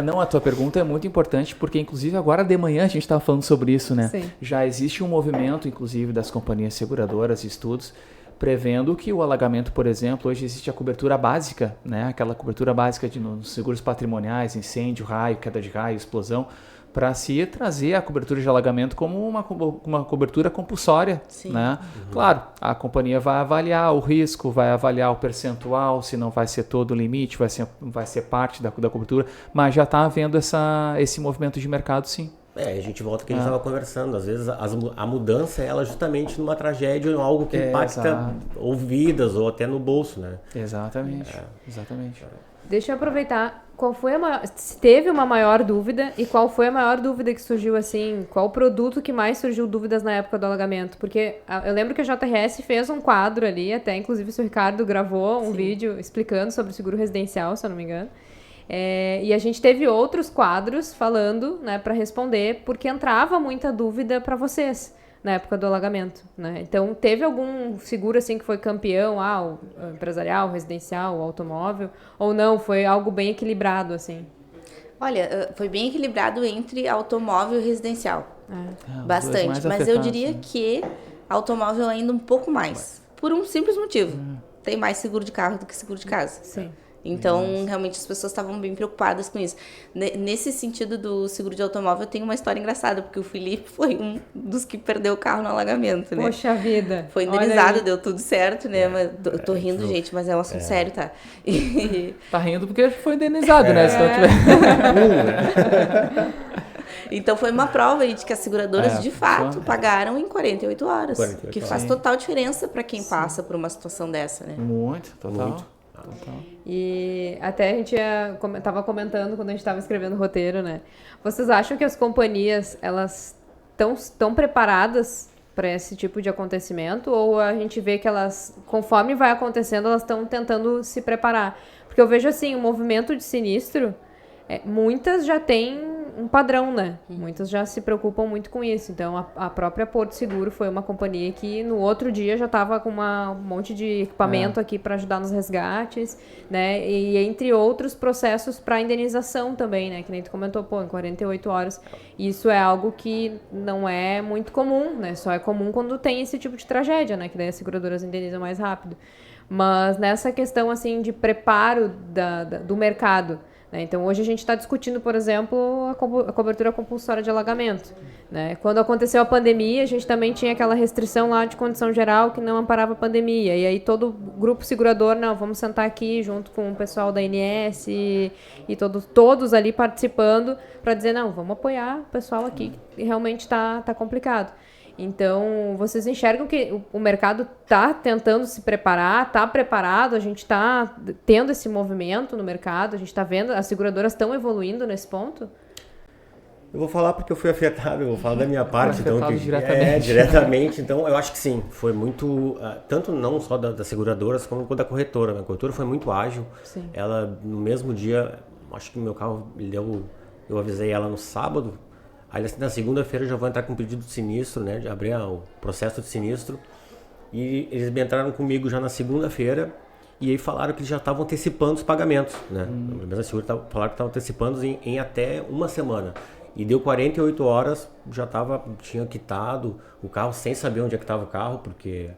Não, a tua pergunta é muito importante, porque inclusive agora de manhã a gente estava falando sobre isso, né? Sim. Já existe um movimento, inclusive, das companhias seguradoras e estudos, prevendo que o alagamento, por exemplo, hoje existe a cobertura básica, né? Aquela cobertura básica nos seguros patrimoniais, incêndio, raio, queda de raio, explosão, para se trazer a cobertura de alagamento como uma cobertura compulsória, né? Claro, a companhia vai avaliar o risco, vai avaliar o percentual, se não vai ser todo o limite, vai ser parte da cobertura, mas já está havendo esse movimento de mercado, sim. A gente volta ao que a gente estava conversando. Às vezes a mudança é justamente numa tragédia ou algo que impacta ou vidas ou até no bolso, né? Exatamente. Deixa eu aproveitar. Se teve uma maior dúvida e qual foi a maior dúvida que surgiu assim? Qual o produto que mais surgiu dúvidas na época do alagamento? Porque eu lembro que a JRS fez um quadro ali, até inclusive o Sr. Ricardo gravou um vídeo explicando sobre o seguro residencial, se eu não me engano. E a gente teve outros quadros falando, né, para responder, porque entrava muita dúvida para vocês na época do alagamento, né? Então, teve algum seguro assim que foi campeão, o empresarial, o residencial, o automóvel, ou não? Foi algo bem equilibrado, assim? Olha, foi bem equilibrado entre automóvel e residencial. Bastante. Mas eu diria que automóvel ainda um pouco mais. Por um simples motivo. Tem mais seguro de carro do que seguro de casa. Sim. Então, realmente, as pessoas estavam bem preocupadas com isso. Nesse sentido do seguro de automóvel, tem uma história engraçada, porque o Felipe foi um dos que perdeu o carro no alagamento, né? Poxa vida! Foi indenizado, deu tudo certo, né? Mas tô rindo, gente, mas é um assunto sério, tá? Tá rindo porque foi indenizado, né? Se não tiver... Então, foi uma prova aí de que as seguradoras, de fato, pagaram em 48 horas. Que faz total diferença para quem passa por uma situação dessa, né? Muito, total. Muito. E até a gente estava comentando quando a gente estava escrevendo o roteiro, né? Vocês acham que as companhias, elas estão preparadas para esse tipo de acontecimento, ou a gente vê que elas, conforme vai acontecendo, elas estão tentando se preparar? Porque eu vejo assim, o movimento de sinistro, muitas já têm um padrão, né? Muitas já se preocupam muito com isso. Então, a própria Porto Seguro foi uma companhia que no outro dia já estava com um monte de equipamento aqui para ajudar nos resgates, né? E entre outros processos para indenização também, né? Que nem tu comentou, em 48 horas. Isso é algo que não é muito comum, né? Só é comum quando tem esse tipo de tragédia, né? Que daí as seguradoras indenizam mais rápido. Mas nessa questão, assim, de preparo do mercado, né? Então, hoje a gente está discutindo, por exemplo, a cobertura compulsória de alagamento, né? Quando aconteceu a pandemia, a gente também tinha aquela restrição lá de condição geral que não amparava a pandemia. E aí todo grupo segurador, não, vamos sentar aqui junto com o pessoal da ANS e todos ali participando para dizer, não, vamos apoiar o pessoal aqui que realmente está complicado. Então, vocês enxergam que o mercado está tentando se preparar, está preparado, a gente está tendo esse movimento no mercado, a gente está vendo, as seguradoras estão evoluindo nesse ponto? Eu vou falar porque eu fui afetado, eu vou falar da minha parte. Então, diretamente. Diretamente. Então, eu acho que sim, foi muito, tanto não só das seguradoras, como da corretora. A corretora foi muito ágil. Sim. Ela, no mesmo dia, acho que o meu carro, eu avisei ela no sábado. Aí na segunda-feira eu já vou entrar com um pedido de sinistro, né? De abrir o processo de sinistro. E eles entraram comigo já na segunda-feira e aí falaram que eles já estavam antecipando os pagamentos, né? A mesma segura falaram que estavam antecipando em até uma semana. E deu 48 horas, tinha quitado o carro sem saber onde é que estava o carro, porque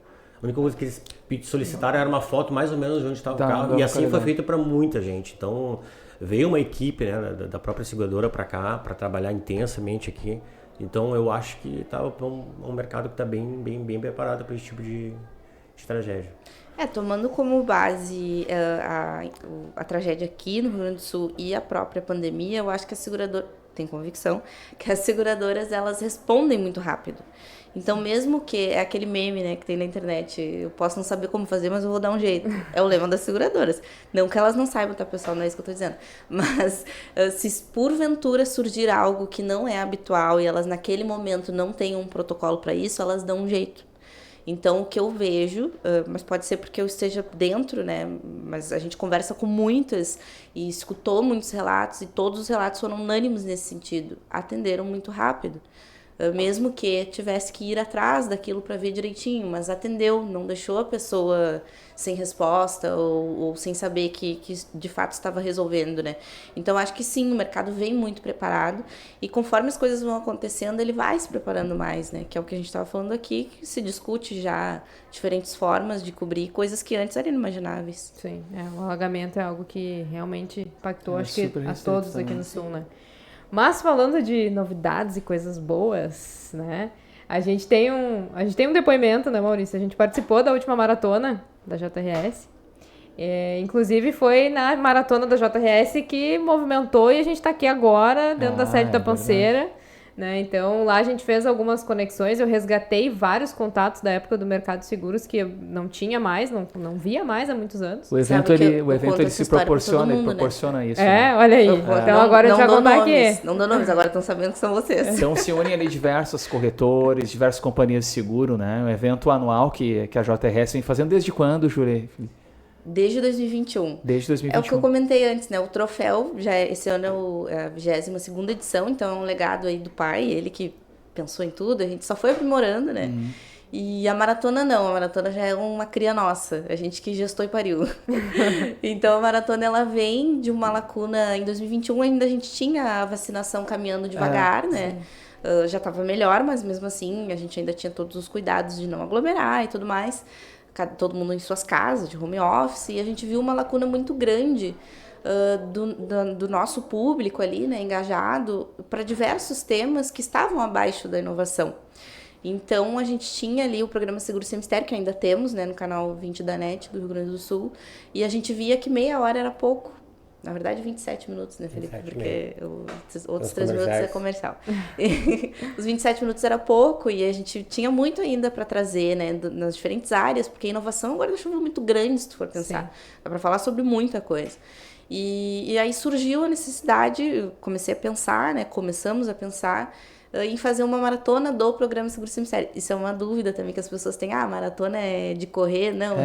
a única coisa que eles solicitaram era uma foto mais ou menos de onde estava o carro. E assim foi feito para muita gente. Então veio uma equipe, né, da própria seguradora para cá, para trabalhar intensamente aqui. Então eu acho que estava para um mercado que está bem preparado para esse tipo de tragédia. Tomando como base a tragédia aqui no Rio Grande do Sul e a própria pandemia, eu acho que a seguradora, tem convicção, que as seguradoras elas respondem muito rápido. Então, mesmo que é aquele meme, né, que tem na internet, eu posso não saber como fazer, mas eu vou dar um jeito. É o lema das seguradoras. Não que elas não saibam, tá, pessoal? Não é isso que eu tô dizendo. Mas, se porventura surgir algo que não é habitual e elas naquele momento não têm um protocolo para isso, elas dão um jeito. Então, o que eu vejo, mas pode ser porque eu esteja dentro, né? Mas a gente conversa com muitas e escutou muitos relatos e todos os relatos foram unânimes nesse sentido. Atenderam muito rápido. Mesmo que tivesse que ir atrás daquilo para ver direitinho, mas atendeu, não deixou a pessoa sem resposta ou sem saber que de fato estava resolvendo, né? Então, acho que sim, o mercado vem muito preparado e conforme as coisas vão acontecendo, ele vai se preparando mais, né? Que é o que a gente estava falando aqui, que se discute já diferentes formas de cobrir coisas que antes eram inimagináveis. Sim, o alagamento é algo que realmente impactou, acho que a todos aqui no Sul, né? Mas falando de novidades e coisas boas, né? A gente tem um depoimento, né, Maurício? A gente participou da última maratona da JRS. Inclusive foi na maratona da JRS que movimentou e a gente está aqui agora, dentro da sede da Panceira. Né? Então, lá a gente fez algumas conexões, eu resgatei vários contatos da época do mercado de seguros que eu não tinha mais, não via mais há muitos anos. O evento ele se proporciona, ele proporciona, né? Isso. Né? Olha aí. Então agora a gente vai contar aqui. Não dou nomes, agora estão sabendo que são vocês. Então se unem ali diversos corretores, diversas companhias de seguro, né? Um evento anual que a JRS vem fazendo desde quando, Jurê? Desde 2021. Desde 2021. É o que eu comentei antes, né? O troféu, esse ano é a 22ª edição, então é um legado aí do pai, ele que pensou em tudo, a gente só foi aprimorando, né? E a maratona não, a maratona já é uma cria nossa, a gente que gestou e pariu. Então a maratona ela vem de uma lacuna, em 2021 ainda a gente tinha a vacinação caminhando devagar, né? Já estava melhor, mas mesmo assim a gente ainda tinha todos os cuidados de não aglomerar e tudo mais. Todo mundo em suas casas, de home office, e a gente viu uma lacuna muito grande do nosso público ali, né, engajado, para diversos temas que estavam abaixo da inovação. Então, a gente tinha ali o programa Seguro Sem Mistério, que ainda temos, né, no canal 20 da NET do Rio Grande do Sul, e a gente via que meia hora era pouco. Na verdade, 27 minutos, né, Felipe? Porque os outros 3 minutos é comercial. Os 27 minutos era pouco e a gente tinha muito ainda para trazer, né, nas diferentes áreas, porque a inovação é um guarda-chuva muito grande, se tu for pensar. Sim. Dá para falar sobre muita coisa. E aí surgiu a necessidade, eu comecei a pensar, né, começamos a pensar em fazer uma maratona do programa Seguro Sem Mistério. Isso é uma dúvida também que as pessoas têm. Maratona é de correr? Não.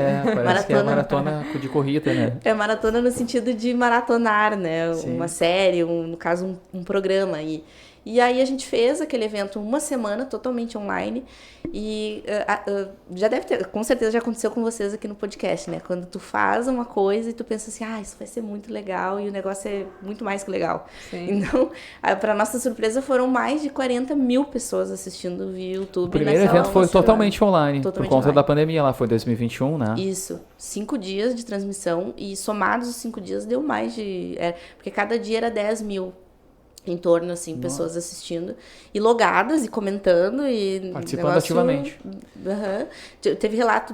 Parece que é maratona de corrida, né? É maratona no sentido de maratonar, né? Sim. Uma série, no caso, um programa. E aí a gente fez aquele evento uma semana, totalmente online. E já deve ter, com certeza já aconteceu com vocês aqui no podcast, né? Quando tu faz uma coisa e tu pensa assim, isso vai ser muito legal, e o negócio é muito mais que legal. Sim. Então, para nossa surpresa, foram mais de 40 mil pessoas assistindo via YouTube. O primeiro evento foi totalmente online, por conta da pandemia lá, foi 2021, né? Isso, 5 dias de transmissão, e somados os 5 dias deu mais de... porque cada dia era 10 mil. Em torno, assim, pessoas assistindo. E logadas e comentando. E participando ativamente.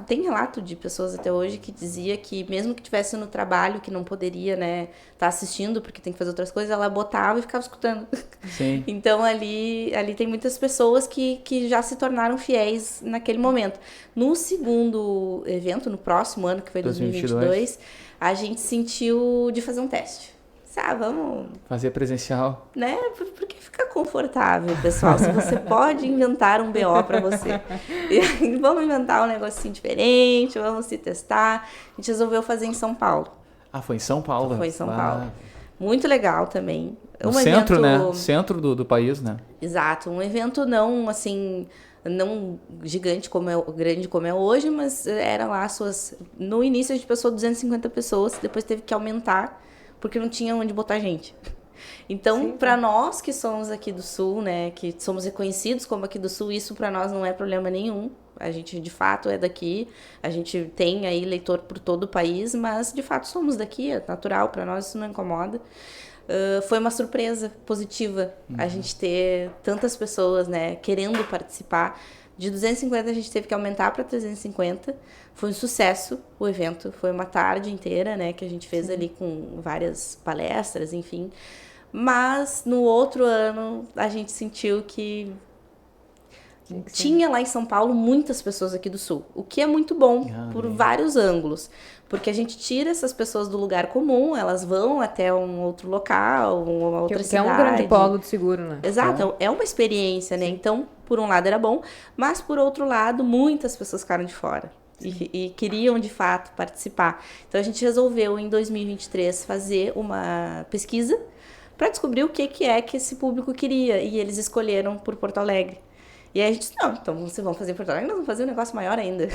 Tem relato de pessoas até hoje que dizia que mesmo que estivesse no trabalho, que não poderia, né, tá assistindo porque tem que fazer outras coisas, ela botava e ficava escutando. Sim. Então, ali tem muitas pessoas que já se tornaram fiéis naquele momento. No segundo evento, no próximo ano, que foi 2022, a gente sentiu de fazer um teste. Vamos... fazer presencial. Né? Porque fica confortável, pessoal. Se você pode inventar um BO para você. E vamos inventar um negocinho diferente, vamos se testar. A gente resolveu fazer em São Paulo. Foi em São Paulo? Foi em São Paulo. Muito legal também. No centro, evento... né? Centro do país, né? Exato. Um evento não, assim... não gigante grande como é hoje, mas era lá no início a gente pensou 250 pessoas, depois teve que aumentar, porque não tinha onde botar gente. Então, para nós que somos aqui do Sul, né, que somos reconhecidos como aqui do Sul, isso para nós não é problema nenhum. A gente, de fato, é daqui. A gente tem aí leitor por todo o país, mas, de fato, somos daqui. É natural, para nós isso não incomoda. Foi uma surpresa positiva a gente ter tantas pessoas, né, querendo participar. De 250 a gente teve que aumentar para 350. Foi um sucesso o evento. Foi uma tarde inteira, né, que a gente fez ali com várias palestras, enfim. Mas no outro ano a gente sentiu que tinha lá em São Paulo muitas pessoas aqui do Sul, o que é muito bom por vários ângulos, porque a gente tira essas pessoas do lugar comum, elas vão até um outro local, uma outra cidade. Que é um grande polo de seguro, né? Exato, é uma experiência, né? Então, por um lado era bom, mas por outro lado, muitas pessoas ficaram de fora. E queriam, de fato, participar. Então, a gente resolveu, em 2023, fazer uma pesquisa para descobrir o que é que esse público queria. E eles escolheram por Porto Alegre. E aí a gente disse, não, então vocês vão fazer Porto Alegre, nós vamos fazer um negócio maior ainda.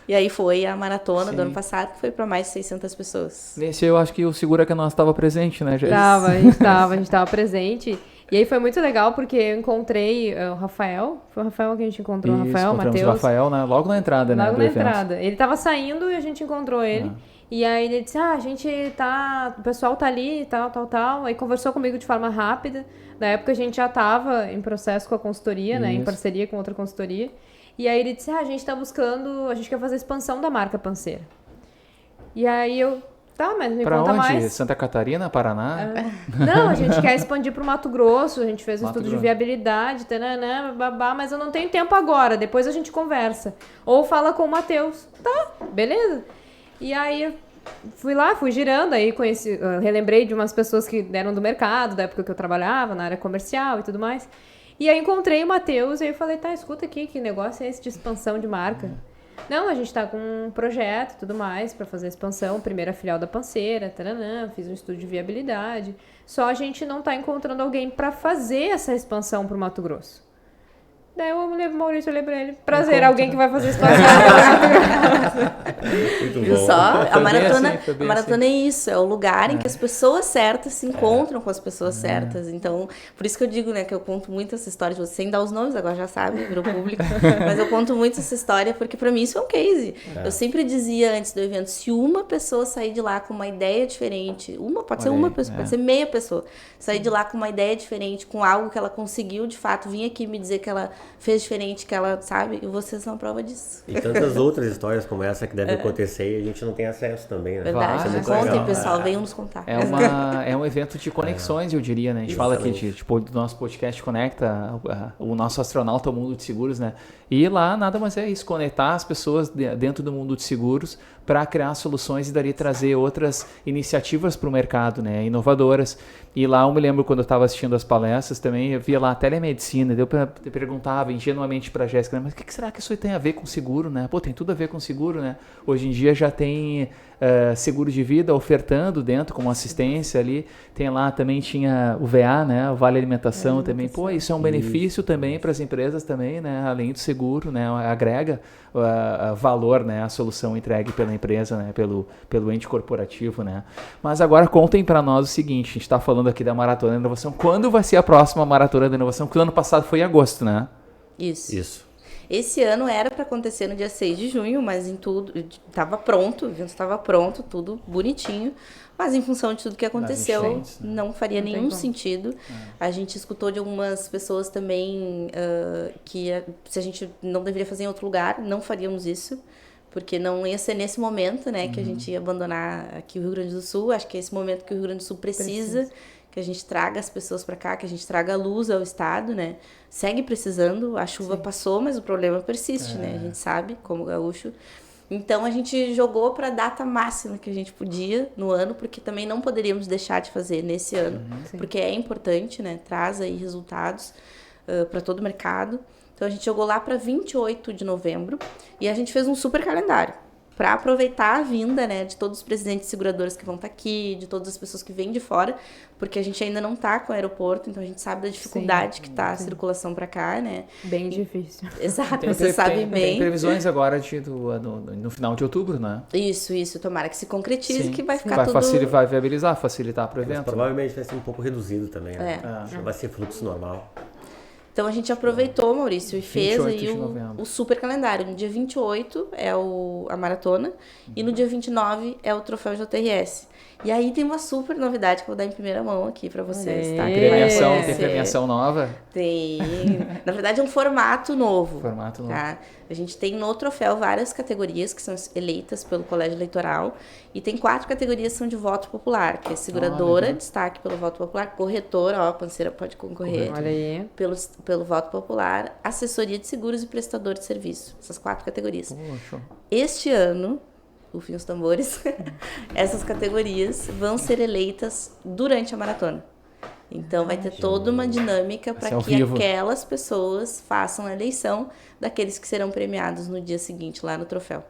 E aí foi a maratona do ano passado, que foi para mais de 600 pessoas. Nesse eu acho que o Segura que nós estava presente, né, Jéssica? A gente estava presente. E aí foi muito legal, porque eu encontrei o Rafael. Foi o Rafael que a gente encontrou, o Rafael, Matheus. O Rafael, né? Logo na entrada, né? Logo na entrada. Ele tava saindo e a gente encontrou ele. E aí ele disse, a gente tá... O pessoal tá ali, tal. Aí conversou comigo de forma rápida. Na época a gente já tava em processo com a consultoria, né? Em parceria com outra consultoria. E aí ele disse, a gente tá buscando... A gente quer fazer expansão da marca Panceira. E aí eu... Tá, mas me conta mais. Pra onde? Santa Catarina, Paraná? Não, a gente quer expandir pro Mato Grosso, a gente fez um estudo de viabilidade, babá, mas eu não tenho tempo agora, depois a gente conversa. Ou fala com o Matheus. Tá, beleza. E aí eu fui girando, aí relembrei de umas pessoas que eram do mercado, da época que eu trabalhava, na área comercial e tudo mais. E aí encontrei o Matheus e aí eu falei, escuta aqui, que negócio é esse de expansão de marca? Não, a gente tá com um projeto e tudo mais pra fazer a expansão, primeira filial da Panceira, fiz um estudo de viabilidade. Só a gente não tá encontrando alguém pra fazer essa expansão pro Mato Grosso. Daí o Maurício olhei pra ele, prazer, alguém que vai fazer expansão pro Mato Grosso. Viu só? A maratona é isso, é o lugar em que as pessoas certas se encontram com as pessoas certas. Então, por isso que eu digo, né, que eu conto muito essa história de você, sem dar os nomes, agora já sabe, virou público, mas eu conto muito essa história porque pra mim isso é um case. Eu sempre dizia antes do evento, se uma pessoa sair de lá com uma ideia diferente, pode ser uma pessoa, pode ser meia pessoa, sair de lá com uma ideia diferente, com algo que ela conseguiu de fato, vir aqui me dizer que ela fez diferente, que ela sabe, e vocês são prova disso. E tantas outras histórias como essa que devem acontecer e a gente não tem acesso também, né? Verdade, contem, pessoal, venham nos contar. É um evento de conexões, eu diria, né? A gente fala aqui do nosso podcast Conecta, o nosso astronauta ao mundo de seguros, né? E lá nada mais é isso, conectar as pessoas dentro do mundo de seguros para criar soluções e dali trazer outras iniciativas para o mercado, né, inovadoras. E lá eu me lembro quando eu estava assistindo as palestras também, eu via lá telemedicina, eu perguntava ingenuamente para a Jéssica, mas o que será que isso tem a ver com seguro, né? Pô, tem tudo a ver com seguro, né? Hoje em dia já tem seguro de vida ofertando dentro como assistência ali, tem lá também tinha o VA, né? O Vale Alimentação também. Pô, isso é um benefício também para as empresas também, né? Além do seguro, né? Agrega valor, né? A solução entregue pela empresa, né? Pelo ente corporativo, né? Mas agora contem para nós o seguinte, a gente está falando aqui da Maratona da Inovação, quando vai ser a próxima Maratona da Inovação? Porque o ano passado foi em agosto, né? Isso. Esse ano era para acontecer no dia 6 de junho, mas em tudo estava pronto, o evento estava pronto, tudo bonitinho, mas em função de tudo que aconteceu, não faria nenhum sentido. A gente escutou de algumas pessoas também que se a gente não deveria fazer em outro lugar, não faríamos isso, porque não ia ser nesse momento, né, que a gente ia abandonar aqui o Rio Grande do Sul. Acho que é esse momento que o Rio Grande do Sul precisa. Que a gente traga as pessoas para cá, que a gente traga a luz ao estado, né? Segue precisando, a chuva passou, mas o problema persiste, né? A gente sabe, como gaúcho. Então a gente jogou para a data máxima que a gente podia no ano, porque também não poderíamos deixar de fazer nesse ano, porque é importante, né? Traz aí resultados para todo o mercado. Então a gente jogou lá para 28 de novembro e a gente fez um super calendário para aproveitar a vinda, né, de todos os presidentes de seguradoras que vão estar aqui, de todas as pessoas que vêm de fora, porque a gente ainda não está com o aeroporto, então a gente sabe da dificuldade que está a circulação para cá, né? Bem difícil. Exato, você sabe bem. Tem previsões agora no final de outubro, né? Isso, tomara que se concretize, que vai ficar Vai viabilizar, facilitar para o evento. Mas provavelmente vai ser um pouco reduzido também, né? Vai ser fluxo normal. Então a gente aproveitou, Maurício, e fez aí o super calendário. No dia 28 é a maratona e no dia 29 é o troféu JRS. E aí tem uma super novidade que eu vou dar em primeira mão aqui pra vocês, tá? Tem premiação nova? Tem. Na verdade é um formato novo. Tá? A gente tem no troféu várias categorias que são eleitas pelo Colégio Eleitoral e tem 4 categorias que são de voto popular, que é seguradora, destaque pelo voto popular, corretora, a Panceira pode concorrer. Olha aí. Pelo voto popular, assessoria de seguros e prestador de serviço. Essas 4 categorias. Poxa. Este ano, rufem os tambores, essas categorias vão ser eleitas durante a maratona. Então vai ter toda uma dinâmica para que aquelas pessoas façam a eleição daqueles que serão premiados no dia seguinte lá no troféu.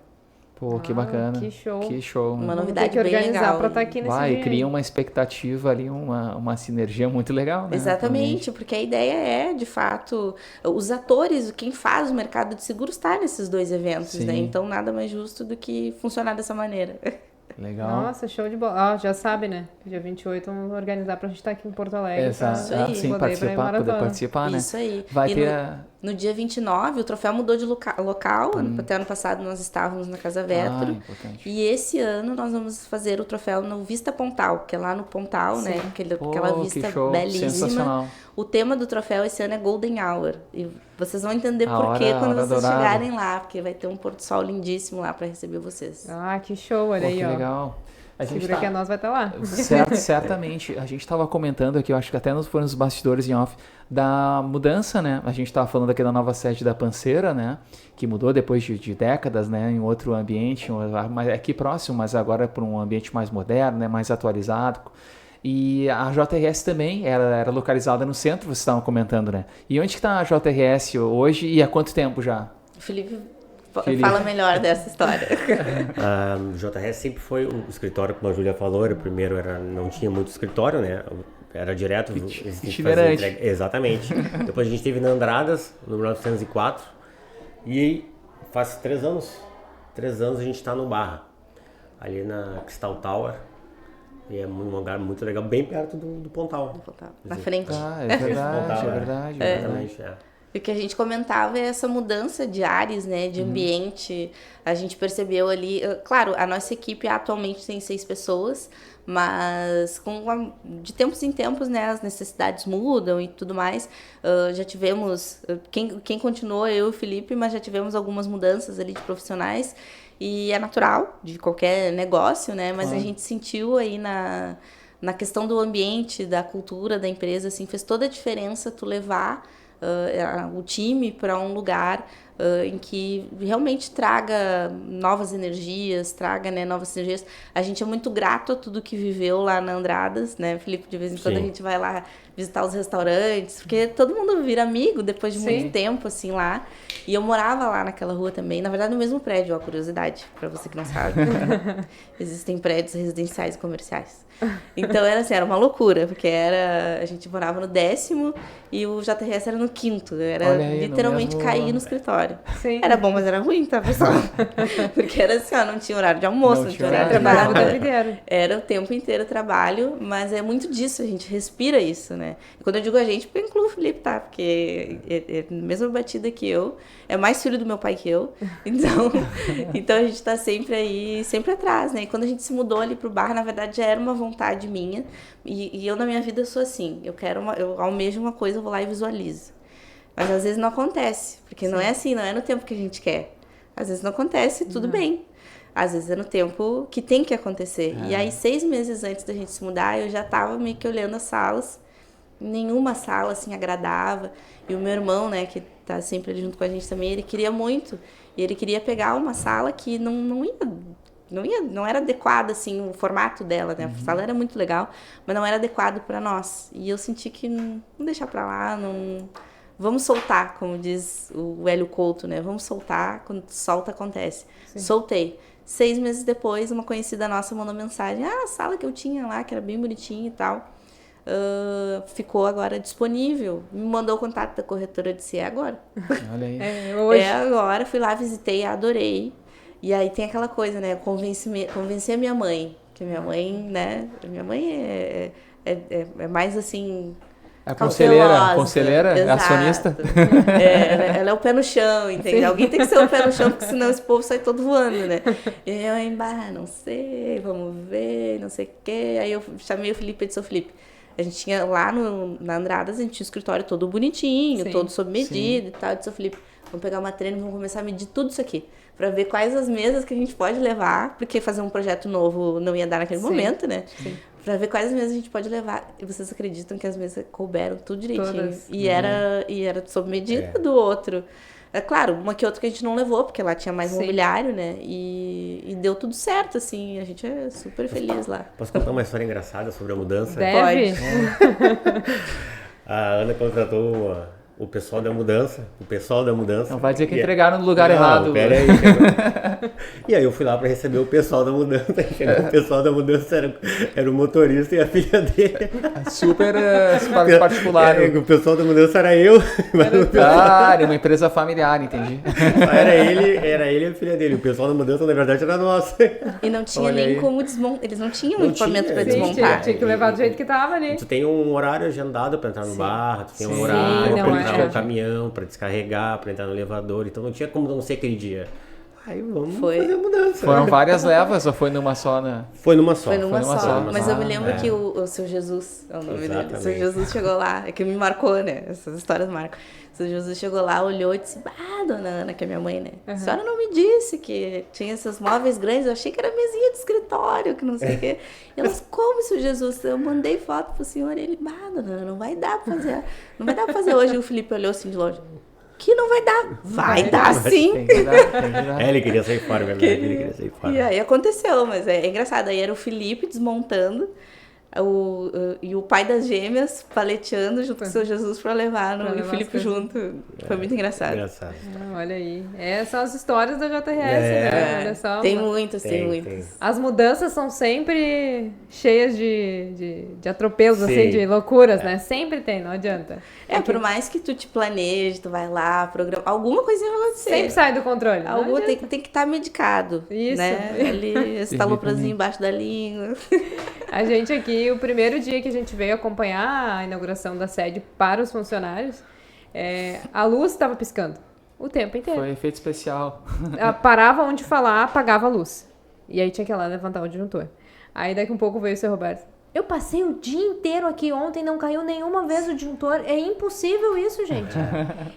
Pô, que bacana. Que show. Uma novidade bem legal. Para estar aqui nesse dia. E cria uma expectativa ali, uma sinergia muito legal, né? Exatamente, porque a ideia é, de fato, os atores, quem faz o mercado de seguros está nesses 2 eventos, né? Então nada mais justo do que funcionar dessa maneira. Legal. Nossa, show de bola. Já sabe, né? Dia 28 vamos organizar pra gente estar aqui em Porto Alegre. Exato. Sim, poder participar, né? Isso aí. Vai ter no dia 29, o troféu mudou de local. Até ano passado nós estávamos na Casa Vetro. E esse ano nós vamos fazer o troféu no Vista Pontal, que é lá no Pontal, né? Aquela vista belíssima. Sensacional. O tema do troféu esse ano é Golden Hour. E vocês vão entender por quê quando vocês chegarem lá, porque vai ter um pôr do sol lindíssimo lá para receber vocês. Que show, olha aí, que legal. Segura que a nós vai estar lá. Certamente. A gente estava comentando aqui, eu acho que até foram nos bastidores em off, da mudança, né? A gente estava falando aqui da nova sede da Panceira, né? Que mudou depois de décadas, né? Em outro ambiente, aqui próximo, mas agora para um ambiente mais moderno, né? Mais atualizado. E a JRS também era localizada no centro, vocês estavam comentando, né? E onde que está a JRS hoje e há quanto tempo já? Felipe, fala melhor dessa história. A JRS sempre foi o escritório, como a Júlia falou, primeiro não tinha muito escritório, né? Era direto. Itinerante. Exatamente. Depois a gente teve na Andradas, no 1904, e faz 3 anos a gente está no Barra, ali na Crystal Tower. E é um lugar muito legal, bem perto do Pontal. Na frente. É verdade. Exatamente, E o que a gente comentava é essa mudança de ares, né, de ambiente. A gente percebeu ali, claro, a nossa equipe atualmente tem 6 pessoas, mas de tempos em tempos, né, as necessidades mudam e tudo mais. Já tivemos, quem continuou, eu e o Felipe, mas já tivemos algumas mudanças ali de profissionais. E é natural de qualquer negócio, né, mas a gente sentiu aí na questão do ambiente, da cultura da empresa, assim, fez toda a diferença tu levar o time para um lugar em que realmente traga novas energias, traga, né, novas sinergias. A gente é muito grato a tudo que viveu lá na Andradas, né, Felipe? De vez em quando a gente vai lá visitar os restaurantes, porque todo mundo vira amigo depois de muito tempo, assim, lá. E eu morava lá naquela rua também, na verdade no mesmo prédio, ó, curiosidade, pra você que não sabe. Existem prédios residenciais e comerciais. Então era uma loucura, porque a gente morava no 10º e o JRS era no 5º. Era aí, literalmente mesmo... cair no escritório. Sim. Era bom, mas era ruim, tá, pessoal? Porque era assim, ó, não tinha horário de almoço, não tinha horário de trabalho o nada. tempo inteiro. Era o tempo inteiro trabalho, mas é muito disso, a gente respira isso, né? E quando eu digo a gente, eu incluo o Felipe, tá? Porque é a mesma batida que eu, é mais filho do meu pai que eu, então a gente tá sempre aí, sempre atrás, né? E quando a gente se mudou ali pro bar, na verdade já era uma vontade minha, e eu na minha vida sou assim, eu almejo uma coisa, eu vou lá e visualizo. Mas às vezes não acontece, porque não é assim, não é no tempo que a gente quer. Às vezes não acontece, tudo bem. Às vezes é no tempo que tem que acontecer. E aí, 6 meses antes da gente se mudar, eu já tava meio que olhando as salas. Nenhuma sala, assim, agradava. E o meu irmão, né, que tá sempre ali junto com a gente também, ele queria muito. E ele queria pegar uma sala que não era adequada, assim, o formato dela, né? A sala era muito legal, mas não era adequado para nós. E eu senti que não deixar para lá, não... Vamos soltar, como diz o Hélio Couto, né? Vamos soltar, quando solta, acontece. Sim. Soltei. 6 meses depois, uma conhecida nossa mandou mensagem. A sala que eu tinha lá, que era bem bonitinha e tal, ficou agora disponível. Me mandou o contato da corretora, disse, é agora. Olha aí. Hoje. É agora, fui lá, visitei, adorei. E aí tem aquela coisa, né? Convencer a minha mãe. Que minha mãe, né? Minha mãe é mais assim... É conselheira? É acionista? Ela é o pé no chão, entendeu? Alguém tem que ser o pé no chão, porque senão esse povo sai todo voando, né? E eu, não sei, vamos ver, não sei o quê. Aí eu chamei o Felipe e disse, Felipe, a gente tinha lá na Andradas, a gente tinha um escritório todo bonitinho, todo sob medida e tal. Eu disse, Felipe, vamos pegar uma treina e vamos começar a medir tudo isso aqui, para ver quais as mesas que a gente pode levar, porque fazer um projeto novo não ia dar naquele momento, né? Sim. Pra ver quais mesas a gente pode levar. E vocês acreditam que as mesas couberam tudo direitinho. Todas. E era sob medida do outro. É claro, uma que outra que a gente não levou, porque lá tinha mais mobiliário, né? E deu tudo certo, assim. A gente é super feliz lá. Posso contar uma história engraçada sobre a mudança? Deve. A Ana contratou o pessoal da mudança. Não vai dizer que entregaram no lugar errado. Pera aí. E aí eu fui lá para receber o pessoal da mudança. O pessoal da mudança era o motorista e a filha dele. Super particular. O pessoal da mudança era eu. Era uma empresa familiar, entendi. Era ele e a filha dele. O pessoal da mudança, na verdade, era nosso. E não tinha nem como desmontar. Eles não tinham equipamento para desmontar. Tinha que levar do jeito que tava ali. Tu tem um horário agendado para entrar no bar, tu tem um horário para entrar no caminhão, para descarregar, para entrar no elevador. Então não tinha como não ser aquele dia. Aí vamos fazer a mudança. Foram várias levas ou foi numa só, né? Foi numa só. Mas eu me lembro que o seu Jesus, é o nome dele. O seu Jesus chegou lá, é que me marcou, né? Essas histórias marcam. O seu Jesus chegou lá, olhou e disse, dona Ana, que é minha mãe, né? A senhora não me disse que tinha esses móveis grandes, eu achei que era mesinha de escritório, que não sei o quê. E ela disse, como, seu Jesus? Eu mandei foto pro senhor e ele, dona Ana, não vai dar pra fazer. Não vai dar pra fazer hoje. E o Felipe olhou assim de longe. Que não vai dar. Vai dar sim. Tem que dar. Ele queria sair fora, verdade. Ele queria sair fora. E aí aconteceu, mas é engraçado. Aí era o Felipe desmontando e o pai das gêmeas paleteando junto com o seu Jesus para levar e o Felipe junto. Foi muito engraçado. Olha aí. São as histórias da JRS, né? Olha só. Tem muitas. As mudanças são sempre cheias de atropelos, assim, de loucuras, né? Sempre tem, não adianta. Por mais que tu te planeje, tu vai lá, programa, alguma coisinha vai acontecer. Sempre sai do controle. Tem que estar medicado. Isso. Né? Ali, esse aloprazinho embaixo da língua. A gente aqui, o primeiro dia que a gente veio acompanhar a inauguração da sede para os funcionários, a luz estava piscando o tempo inteiro. Foi efeito especial. Parava onde falar, apagava a luz. E aí tinha que ir lá levantar o disjuntor. Aí daqui um pouco veio o seu Roberto. Eu passei o dia inteiro aqui ontem, não caiu nenhuma vez o disjuntor. É impossível isso, gente.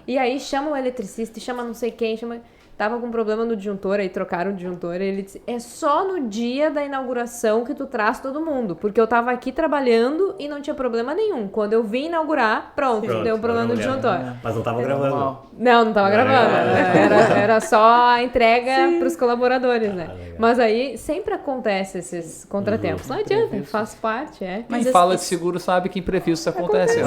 E aí chama o eletricista, chama não sei quem, chama... tava com problema no disjuntor, aí trocaram o disjuntor, e ele disse, é só no dia da inauguração que tu traz todo mundo, porque eu tava aqui trabalhando e não tinha problema nenhum. Quando eu vim inaugurar, pronto deu um problema no disjuntor. Mas não tava gravando. Não tava gravando. Era só a entrega pros colaboradores, né? Mas aí sempre acontece esses contratempos. Não adianta, faz parte, Quem fala de seguro sabe que imprevistos acontecem.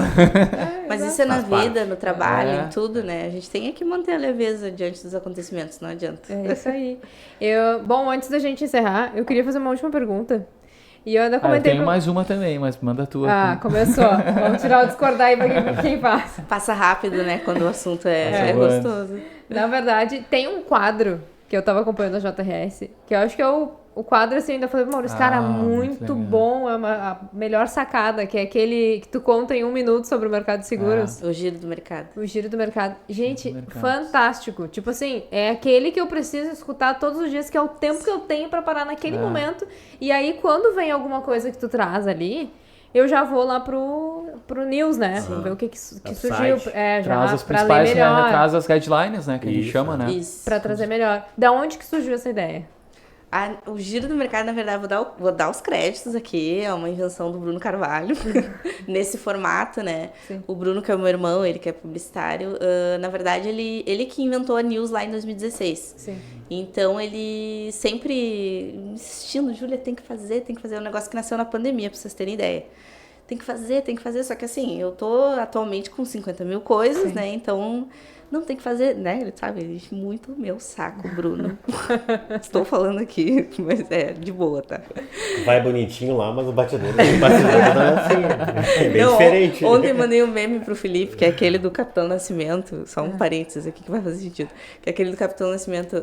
Mas isso é na vida, no trabalho, em tudo, né? A gente tem que manter a leveza diante dos acontecimentos, não adianta. É isso aí. Bom, antes da gente encerrar, eu queria fazer uma última pergunta. E eu ainda comentei... eu tenho mais uma também, mas manda a tua. aqui. Começou. Vamos tirar o discordar aí pra quem faz. Passa rápido, né? Quando o assunto é gostoso. Na verdade, tem um quadro que eu tava acompanhando a JRS, que eu acho que é o quadro, assim, ainda falei pro Maurício, cara, muito bom, é a melhor sacada, que é aquele que tu conta em 1 minuto sobre o mercado de seguros. O giro do mercado. O giro do mercado. Gente, fantástico. Tipo assim, é aquele que eu preciso escutar todos os dias, que é o tempo que eu tenho pra parar naquele momento. E aí, quando vem alguma coisa que tu traz ali, eu já vou lá pro news, né? Ver o que surgiu. Traz as pra principais, ler melhor. traz as headlines, né? Que a gente chama, né? Isso. Pra trazer melhor. Da onde que surgiu essa ideia? O giro do mercado, na verdade, vou dar os créditos aqui, é uma invenção do Bruno Carvalho, nesse formato, né? Sim. O Bruno, que é o meu irmão, ele que é publicitário, na verdade, ele que inventou a News lá em 2016. Sim. Então, ele sempre insistindo, Júlia, tem que fazer, é um negócio que nasceu na pandemia, pra vocês terem ideia. Tem que fazer, só que assim, eu tô atualmente com 50 mil coisas, né? Então... Não tem que fazer, né? Ele sabe, ele enche muito meu saco, Bruno. Estou falando aqui, mas é de boa, tá? Vai bonitinho lá, mas o batidor não é assim. É bem diferente. Ontem mandei um meme pro Felipe, que é aquele do Capitão Nascimento. Só um parênteses aqui que vai fazer sentido. Que é aquele do Capitão Nascimento.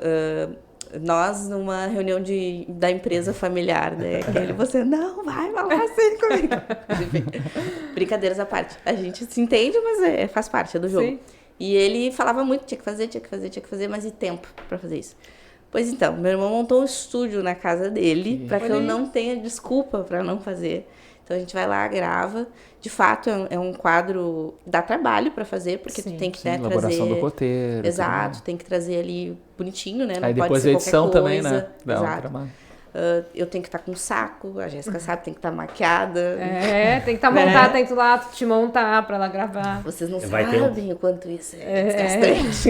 Nós numa reunião da empresa familiar, né? Aquele você, não, vai lá assim comigo. Enfim, brincadeiras à parte. A gente se entende, mas faz parte, é do jogo. Sim. E ele falava muito, tinha que fazer, mas e tempo pra fazer isso? Pois então, meu irmão montou um estúdio na casa dele pra que eu não tenha desculpa pra não fazer. Então a gente vai lá, grava. De fato, é um quadro, dá trabalho pra fazer, porque tu tem que trazer... elaboração do roteiro. Exato, tem que trazer ali bonitinho, né? Não aí pode depois ser a edição qualquer também, coisa. né? Exato. Eu tenho que estar com saco, a Jéssica sabe, tem que estar maquiada. Tem que estar montada, tem que ir lá te montar pra ela gravar. Vocês não sabem o quanto isso é desgastante.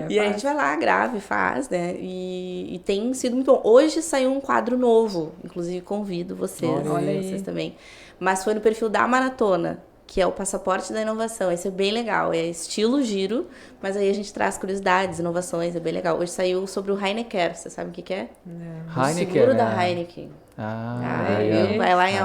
E aí a gente vai lá, grava e faz, né? E tem sido muito bom. Hoje saiu um quadro novo, inclusive convido vocês, vocês também. Mas foi no perfil da Maratona, que é o passaporte da inovação. Esse é bem legal, é estilo giro, mas aí a gente traz curiosidades, inovações, é bem legal. Hoje saiu sobre o Heineken, você sabe o que é? Heineken, o seguro da Heineken. Vai lá em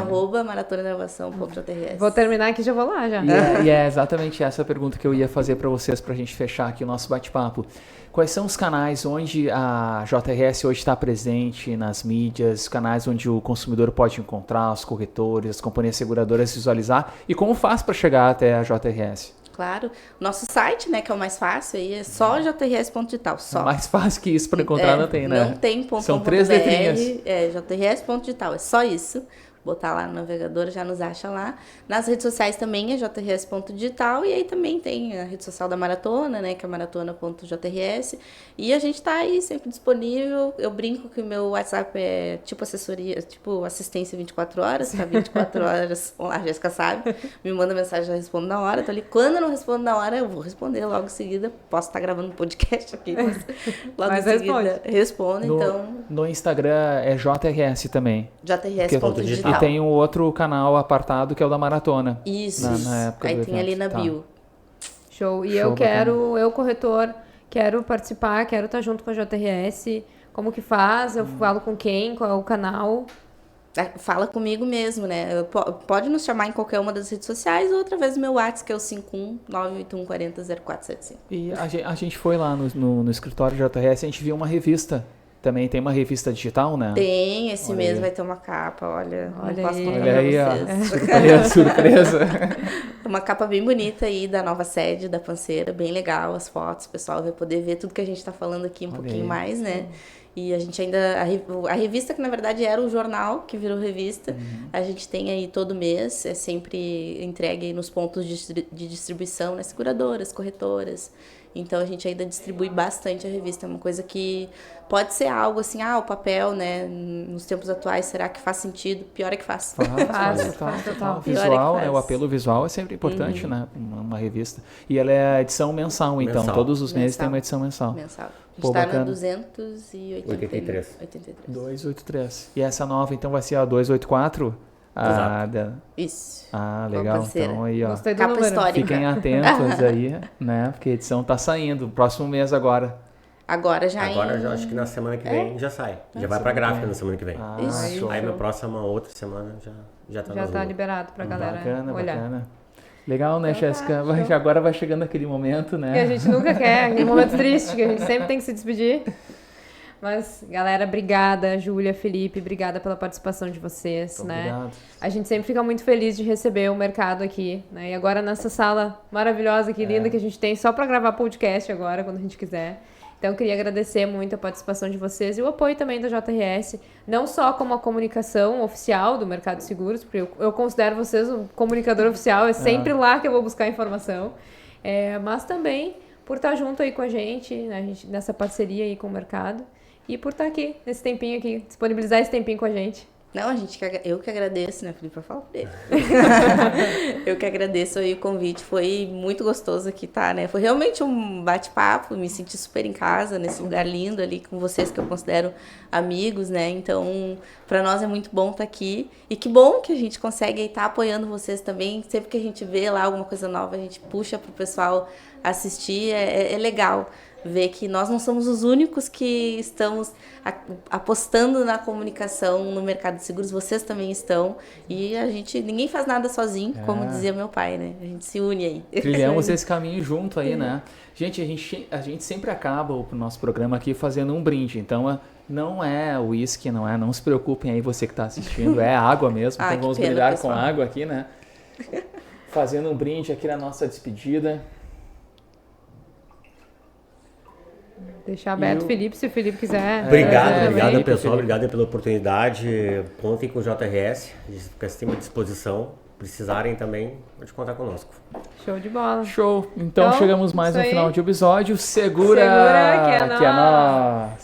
@maratonainovação.jrs. Vou terminar aqui e já vou lá já. E é exatamente essa pergunta que eu ia fazer para vocês, para a gente fechar aqui o nosso bate-papo. Quais são os canais onde a JRS hoje está presente nas mídias, canais onde o consumidor pode encontrar, os corretores, as companhias seguradoras visualizar, e como faz para chegar até a JRS? Claro. Nosso site, né, que é o mais fácil, aí é só jrs.digital. Só. Mais fácil que isso para encontrar não tem, né? Não tem ponto. São 3 letrinhas. jrs.digital, é só isso. Botar lá no navegador, já nos acha lá. Nas redes sociais também é jrs.digital, e aí também tem a rede social da Maratona, né, que é maratona.jrs. E a gente tá aí sempre disponível. Eu brinco que o meu WhatsApp é tipo assessoria, tipo assistência 24 horas, tá 24 horas, a Jéssica sabe, me manda mensagem, eu respondo na hora, tô ali. Quando eu não respondo na hora, eu vou responder logo em seguida. Posso estar gravando um podcast aqui, mas logo em seguida respondo. No Instagram é JRS também. jrs.digital. E tem um outro canal apartado que é o da Maratona. Isso. Na época aí do tem evento. ali na bio. Show. E eu corretor, quero participar, quero estar junto com a JRS. Como que faz? Eu falo com quem? Qual é o canal? Fala comigo mesmo, né? Pode nos chamar em qualquer uma das redes sociais ou através do meu WhatsApp, que é o 51981400475. E a gente foi lá no escritório JRS, a gente viu uma revista. Também tem uma revista digital, né? Tem, esse mês vai ter uma capa, olha não posso contar pra vocês. Olha a surpresa. Uma capa bem bonita aí da nova sede da Panceira, bem legal, as fotos, o pessoal vai poder ver tudo que a gente tá falando aqui pouquinho mais, né? E a gente ainda, a revista que na verdade era o jornal, que virou revista, a gente tem aí todo mês, é sempre entregue aí nos pontos de distribuição, né? Seguradoras, corretoras. Então a gente ainda distribui bastante a revista. É uma coisa que pode ser algo assim, o papel, né? Nos tempos atuais, será que faz sentido? Pior é que faz. Faz total. O visual, né? O apelo visual é sempre importante, né? Uma revista. E ela é edição mensal, então. Todos os meses tem uma edição mensal. A gente tá na 283. 283. E essa nova, então, vai ser a 284? Isso. Legal. Então aí, ó. Gostei do Capa número. histórica. Fiquem atentos aí, né? Porque a edição tá saindo. Próximo mês agora. Agora já acho que na semana que vem já sai. Já vai pra gráfica na semana que vem. Isso. Aí na próxima outra semana já tá Já tá liberado pra galera olhar. Bacana. Legal, né, Jéssica? Agora vai chegando aquele momento, né? Que a gente nunca quer, aquele momento triste, que a gente sempre tem que se despedir. Mas, galera, obrigada, Júlia, Felipe, obrigada pela participação de vocês, né? Obrigado. A gente sempre fica muito feliz de receber o mercado aqui, né? E agora nessa sala maravilhosa aqui, linda, que a gente tem só para gravar podcast agora, quando a gente quiser. Então, eu queria agradecer muito a participação de vocês e o apoio também da JRS, não só como a comunicação oficial do mercado de seguros, porque eu considero vocês um comunicador oficial, é sempre lá que eu vou buscar informação, mas também por estar junto aí com a gente, né, nessa parceria aí com o mercado, e por estar aqui, nesse tempinho aqui, disponibilizar esse tempinho com a gente. Não, eu que agradeço, né, Felipe, pra falar dele. Eu que agradeço aí o convite, foi muito gostoso aqui, tá, né? Foi realmente um bate-papo, me senti super em casa, nesse lugar lindo ali com vocês que eu considero amigos, né? Então, pra nós é muito bom estar aqui. E que bom que a gente consegue estar apoiando vocês também. Sempre que a gente vê lá alguma coisa nova, a gente puxa pro pessoal assistir, é legal ver que nós não somos os únicos que estamos apostando na comunicação no mercado de seguros, vocês também estão, e ninguém faz nada sozinho, como dizia meu pai, né? A gente se une aí. Trilhamos esse caminho junto aí, né? Gente, a gente sempre acaba o nosso programa aqui fazendo um brinde, então não é uísque, não se preocupem aí você que está assistindo, é água mesmo, então vamos brindar com água aqui, né? Fazendo um brinde aqui na nossa despedida. Deixar aberto, Felipe, se o Felipe quiser. Obrigado, pessoal. Obrigado pela oportunidade. Contem com o JRS. A gente fica sempre à disposição. Precisarem também, pode contar conosco. Show de bola. Show. Então chegamos mais no final de episódio. Segura que é nós.